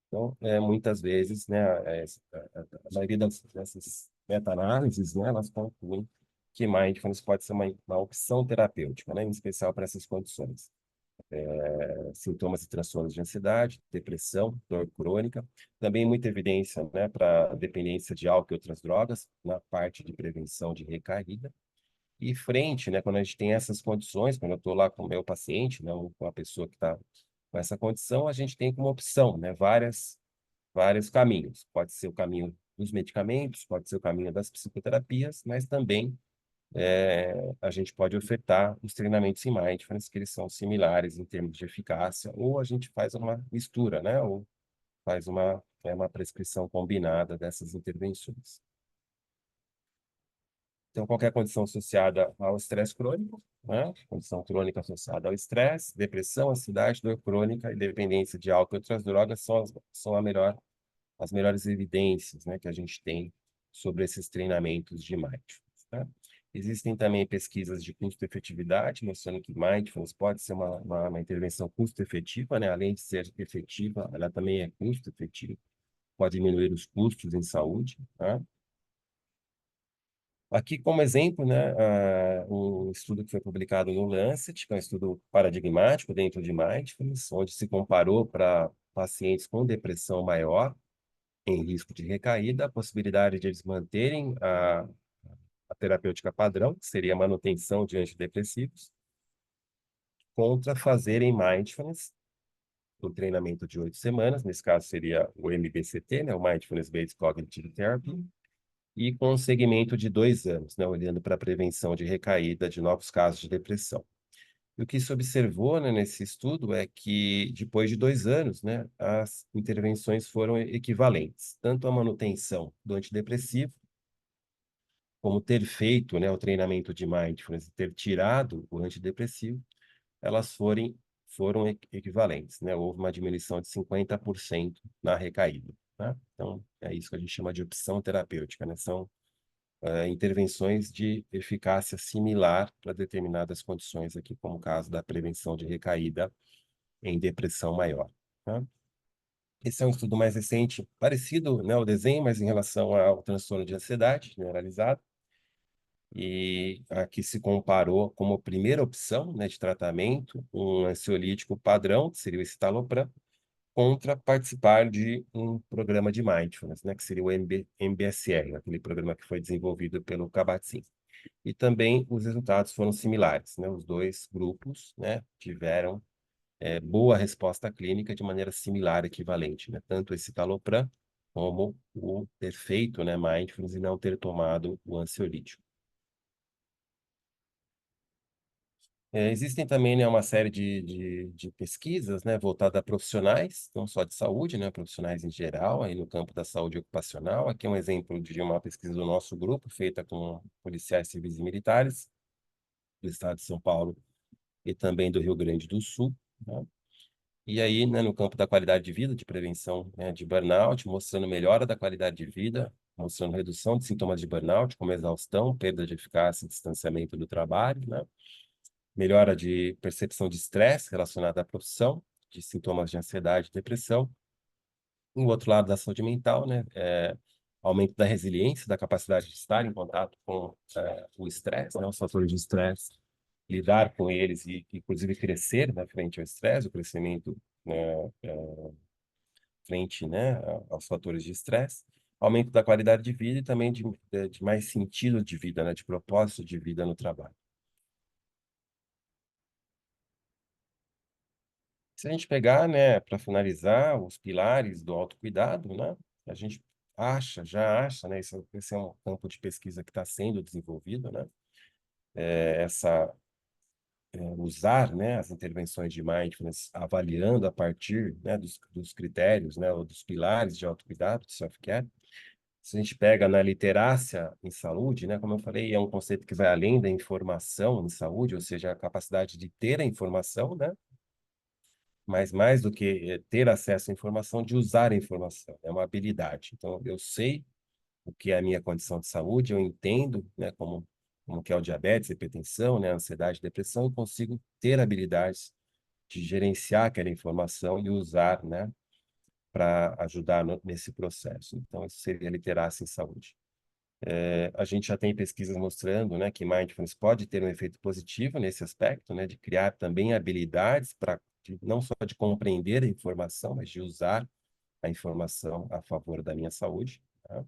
Então, muitas vezes, né, a maioria dessas meta-análises, né, elas concluem que mindfulness pode ser uma opção terapêutica, né, em especial para essas condições. Sintomas e transtornos de ansiedade, depressão, dor crônica. Também muita evidência, né, para dependência de álcool e outras drogas, na parte de prevenção de recaída. E frente, né, quando a gente tem essas condições, quando eu estou lá com o meu paciente, né, ou com a pessoa que está com essa condição, a gente tem como opção, né, vários caminhos. Pode ser o caminho dos medicamentos, pode ser o caminho das psicoterapias, mas também a gente pode ofertar os treinamentos em mindfulness, que eles são similares em termos de eficácia, ou a gente faz uma mistura, né? Ou faz uma prescrição combinada dessas intervenções. Então, qualquer condição associada ao estresse crônico, né? Condição crônica associada ao estresse, depressão, ansiedade, dor crônica e dependência de álcool e outras drogas são as melhores evidências, né, que a gente tem sobre esses treinamentos de mindfulness, tá? Existem também pesquisas de custo-efetividade, mostrando que mindfulness pode ser uma intervenção custo-efetiva, né? Além de ser efetiva, ela também é custo-efetiva, pode diminuir os custos em saúde, tá? Aqui, como exemplo, né, um estudo que foi publicado no Lancet, que é um estudo paradigmático dentro de Mindfulness, onde se comparou para pacientes com depressão maior, em risco de recaída, a possibilidade de eles manterem a terapêutica padrão, que seria a manutenção de antidepressivos, contra fazerem Mindfulness, um treinamento de 8 semanas, nesse caso seria o MBCT, né, o Mindfulness Based Cognitive Therapy, e com um segmento de 2 anos, né, olhando para a prevenção de recaída de novos casos de depressão. E o que se observou, né, nesse estudo é que, depois de 2 anos, né, as intervenções foram equivalentes, tanto a manutenção do antidepressivo, como ter feito, né, o treinamento de mindfulness, ter tirado o antidepressivo, elas foram equivalentes, né? Houve uma diminuição de 50% na recaída, né? Então, é isso que a gente chama de opção terapêutica, né? São intervenções de eficácia similar para determinadas condições aqui, como o caso da prevenção de recaída em depressão maior, tá? Esse é um estudo mais recente, parecido, né, ao desenho, mas em relação ao transtorno de ansiedade generalizado, e aqui se comparou como primeira opção, né, de tratamento um ansiolítico padrão, que seria o escitalopram, contra participar de um programa de mindfulness, né, que seria o MBSR, aquele programa que foi desenvolvido pelo Kabat-Zinn. E também os resultados foram similares, né? Os dois grupos, né, tiveram boa resposta clínica de maneira similar, equivalente, né? Tanto esse citalopram como o ter feito, né, mindfulness e não ter tomado o ansiolítico. Existem também, né, uma série de pesquisas, né, voltadas a profissionais, não só de saúde, né, profissionais em geral, aí no campo da saúde ocupacional. Aqui é um exemplo de uma pesquisa do nosso grupo, feita com policiais civis e militares do estado de São Paulo e também do Rio Grande do Sul, né? E aí, né, no campo da qualidade de vida, de prevenção, né, de burnout, mostrando melhora da qualidade de vida, mostrando redução de sintomas de burnout, como exaustão, perda de eficácia e distanciamento do trabalho, né? Melhora de percepção de estresse relacionada à profissão, de sintomas de ansiedade e depressão. No outro lado da saúde mental, né, aumento da resiliência, da capacidade de estar em contato com o estresse, né, os fatores de estresse, lidar com eles e, inclusive, crescer, né, frente ao estresse, o crescimento, né, frente, né, aos fatores de estresse, aumento da qualidade de vida e também de mais sentido de vida, né, de propósito de vida no trabalho. Se a gente pegar, né, para finalizar, os pilares do autocuidado, né, a gente já acha, né, esse é um campo de pesquisa que está sendo desenvolvido, né, essa usar, né, as intervenções de mindfulness, avaliando a partir, né, dos critérios, né, ou dos pilares de autocuidado, de self-care. Se a gente pega na literácia em saúde, né, como eu falei, é um conceito que vai além da informação em saúde, ou seja, a capacidade de ter a informação, né, mas mais do que ter acesso à informação, de usar a informação, é uma habilidade. Então, eu sei o que é a minha condição de saúde, eu entendo, né, como que é o diabetes, hipertensão, né, ansiedade, depressão, eu consigo ter habilidades de gerenciar aquela informação e usar, né, para ajudar nesse processo. Então, isso seria literacia em saúde. A gente já tem pesquisas mostrando, né, que mindfulness pode ter um efeito positivo nesse aspecto, né, de criar também habilidades para não só de compreender a informação, mas de usar a informação a favor da minha saúde, tá?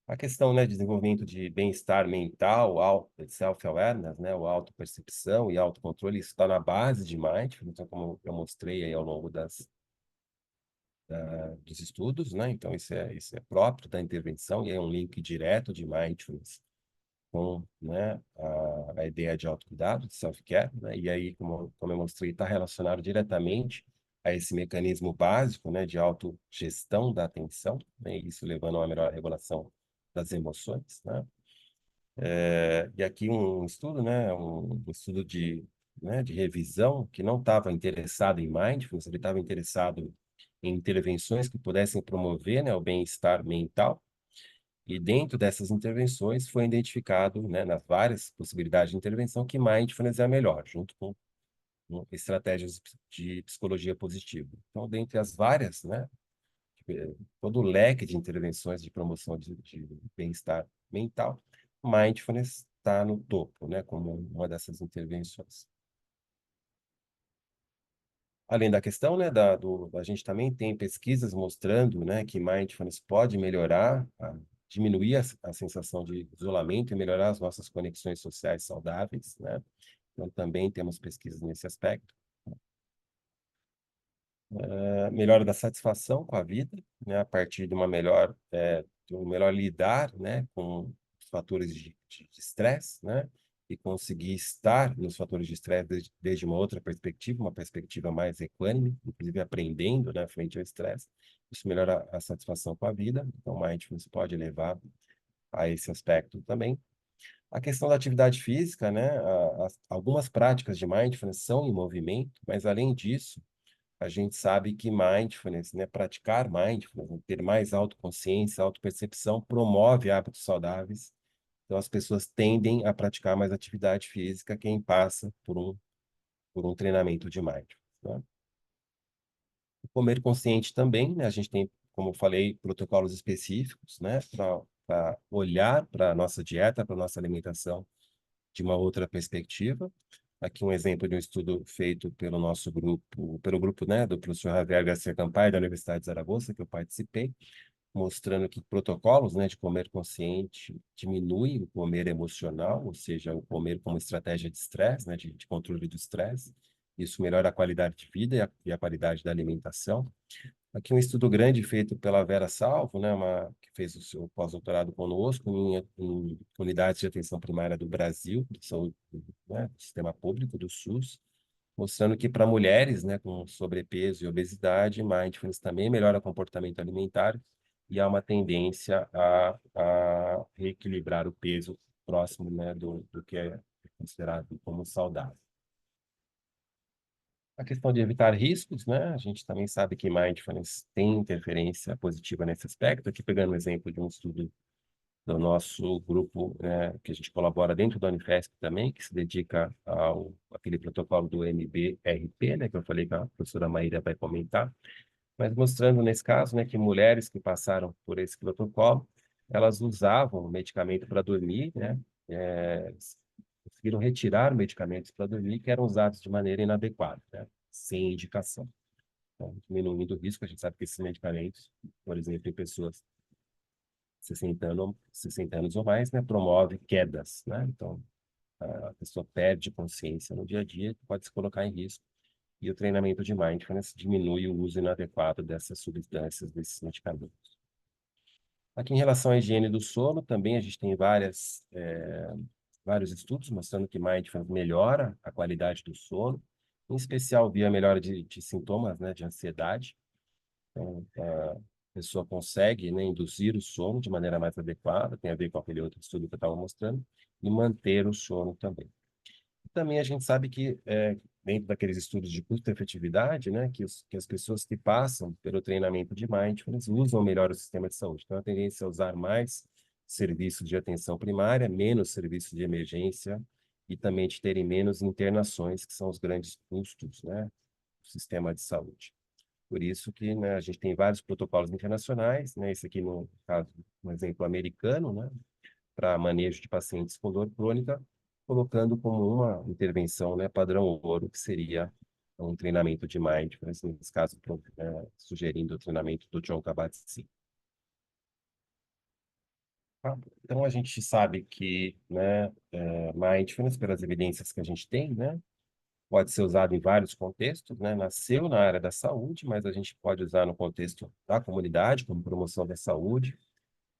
A questão, né, de desenvolvimento de bem-estar mental, self-awareness, né, o autopercepção e autocontrole, isso está na base de mindfulness, então, como eu mostrei aí ao longo dos estudos, né, então isso é próprio da intervenção e é um link direto de mindfulness com, né, a ideia de autocuidado, de self-care, né, e aí, como eu mostrei, está relacionado diretamente a esse mecanismo básico, né, de autogestão da atenção, né, e isso levando a uma melhor regulação das emoções, né. E aqui um estudo, né, um estudo de revisão que não estava interessado em mindfulness, ele estava interessado em intervenções que pudessem promover, né, o bem-estar mental, e dentro dessas intervenções foi identificado, né, nas várias possibilidades de intervenção, que mindfulness é a melhor, junto com estratégias de psicologia positiva. Então, dentre as várias, né, todo o leque de intervenções de promoção de bem-estar mental, mindfulness está no topo, né, como uma dessas intervenções. Além da questão, né, a gente também tem pesquisas mostrando, né, que mindfulness pode melhorar, diminuir a sensação de isolamento e melhorar as nossas conexões sociais saudáveis, né? Então, também temos pesquisas nesse aspecto. Melhora da satisfação com a vida, né, a partir de um melhor lidar, né, com os fatores de estresse, né, e conseguir estar nos fatores de estresse desde uma outra perspectiva, uma perspectiva mais equânime, inclusive aprendendo, né, frente ao estresse. Isso melhora a satisfação com a vida, então mindfulness pode levar a esse aspecto também. A questão da atividade física, né, algumas práticas de mindfulness são em movimento, mas além disso, a gente sabe que mindfulness, né, praticar mindfulness, né, ter mais autoconsciência, autopercepção, promove hábitos saudáveis. Então, as pessoas tendem a praticar mais atividade física quem passa por um treinamento de mindfulness, né? Comer consciente também, né? A gente tem, como eu falei, protocolos específicos, né, para olhar para a nossa dieta, para a nossa alimentação de uma outra perspectiva. Aqui um exemplo de um estudo feito pelo nosso grupo, pelo grupo, né, do professor Javier Garcia Campay, da Universidade de Zaragoza, que eu participei, mostrando que protocolos, né, de comer consciente diminuem o comer emocional, ou seja, o comer como estratégia de estresse, né, de controle do estresse. Isso melhora a qualidade de vida e a qualidade da alimentação. Aqui um estudo grande feito pela Vera Salvo, né, que fez o seu pós-doutorado conosco em unidades de atenção primária do Brasil, de saúde, né, do sistema público do SUS, mostrando que para mulheres, né, com sobrepeso e obesidade, mindfulness também melhora o comportamento alimentar e há uma tendência a reequilibrar o peso próximo, né, do que é considerado como saudável. A questão de evitar riscos, né? A gente também sabe que mindfulness tem interferência positiva nesse aspecto. Aqui pegando o exemplo de um estudo do nosso grupo, né, que a gente colabora dentro da Unifesp também, que se dedica ao aquele protocolo do MBRP, né, que eu falei que a professora Maíra vai comentar, mas mostrando nesse caso, né, que mulheres que passaram por esse protocolo, elas usavam medicamento para dormir, né, é, conseguiram retirar medicamentos para dormir que eram usados de maneira inadequada, né, sem indicação. Então, diminuindo o risco, a gente sabe que esses medicamentos, por exemplo, em pessoas 60 anos ou mais, né, promove quedas, né? Então, a pessoa perde consciência no dia a dia, pode se colocar em risco. E o treinamento de mindfulness diminui o uso inadequado dessas substâncias, desses medicamentos. Aqui, em relação à higiene do sono, também a gente tem vários estudos mostrando que mindfulness melhora a qualidade do sono, em especial via melhora de sintomas, né, de ansiedade. Então, a pessoa consegue, né, induzir o sono de maneira mais adequada, tem a ver com aquele outro estudo que eu estava mostrando, e manter o sono também. Também a gente sabe que, dentro daqueles estudos de custo-efetividade, né, que as pessoas que passam pelo treinamento de mindfulness usam melhor o sistema de saúde. Então, a tendência é usar mais serviços de atenção primária, menos serviços de emergência e também de terem menos internações, que são os grandes custos, né, do sistema de saúde. Por isso que, né, a gente tem vários protocolos internacionais, né, esse aqui no caso, um exemplo americano, né, para manejo de pacientes com dor crônica, colocando como uma intervenção, né, padrão ouro, que seria um treinamento de mindfulness, nesse caso, sugerindo o treinamento do John Kabat-Zinn. Tá? Então, a gente sabe que, né, mindfulness, pelas evidências que a gente tem, né, pode ser usado em vários contextos, né? Nasceu na área da saúde, mas a gente pode usar no contexto da comunidade, como promoção da saúde,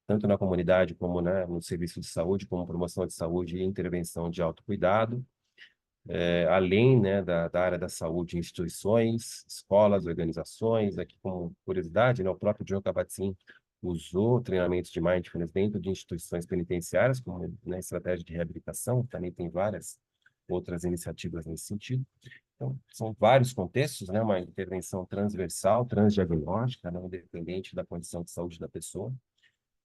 tanto na comunidade como, né, no serviço de saúde, como promoção de saúde e intervenção de autocuidado, além, né, da área da saúde, instituições, escolas, organizações. Aqui, como curiosidade, né, o próprio John Kabat-Zinn usou treinamentos de mindfulness dentro de instituições penitenciárias, como, né, estratégia de reabilitação, também tem várias outras iniciativas nesse sentido. Então, são vários contextos, né, uma intervenção transversal, transdiagnóstica, né, independente da condição de saúde da pessoa.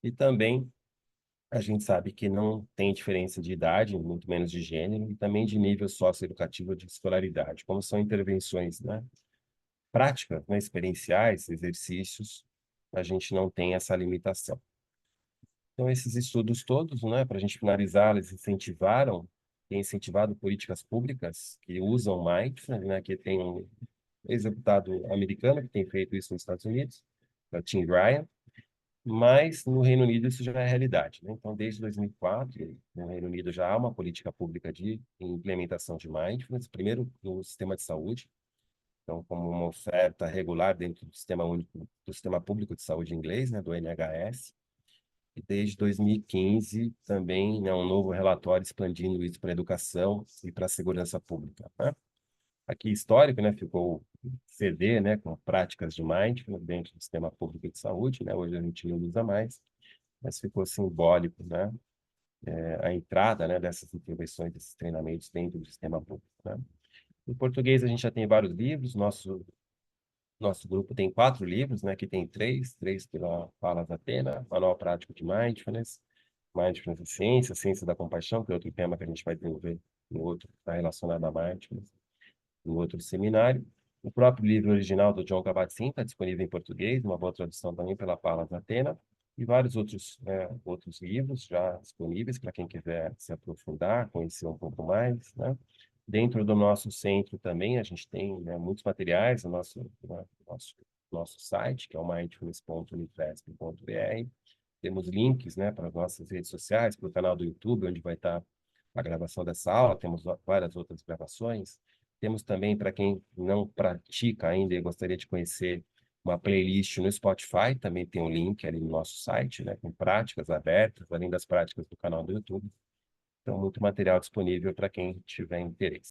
E também a gente sabe que não tem diferença de idade, muito menos de gênero, e também de nível socioeducativo de escolaridade. Como são intervenções, né, práticas, né, experienciais, exercícios, a gente não tem essa limitação. Então, esses estudos todos, né, para a gente finalizar, eles incentivaram, têm incentivado políticas públicas que usam mindfulness, né, que tem um ex-deputado americano que tem feito isso nos Estados Unidos, é o Tim Ryan, mas no Reino Unido isso já é realidade, né? Então, desde 2004, no Reino Unido já há uma política pública de implementação de mindfulness, primeiro no sistema de saúde, então como uma oferta regular dentro do sistema único, do sistema público de saúde inglês, né, do NHS, e desde 2015 também, né, um novo relatório expandindo isso para a educação e para a segurança pública, né? Aqui histórico, né, ficou CD, né, com práticas de mindfulness dentro do sistema público de saúde, né? Hoje a gente não usa mais, mas ficou simbólico, né, a entrada, né, dessas intervenções, desses treinamentos dentro do sistema público, né? Em português a gente já tem vários livros, nosso grupo tem 4 livros, né? Que tem três pela Palas Atena, Manual Prático de Mindfulness, Mindfulness e Ciência, Ciência da Compaixão, que é outro tema que a gente vai desenvolver no outro, está relacionado a Mindfulness, no outro seminário. O próprio livro original do John Kabat-Zinn está disponível em português, uma boa tradução também pela Palas Atena, e vários outros livros já disponíveis para quem quiser se aprofundar, conhecer um pouco mais, né? Dentro do nosso centro também, a gente tem, né, muitos materiais no nosso site, que é o mindfulness.unifesp.br. Temos links, né, para as nossas redes sociais, para o canal do YouTube, onde vai estar a gravação dessa aula. Temos várias outras gravações. Temos também, para quem não pratica ainda e gostaria de conhecer, uma playlist no Spotify. Também tem um link ali no nosso site, né, com práticas abertas, além das práticas do canal do YouTube. Então, muito material disponível para quem tiver interesse.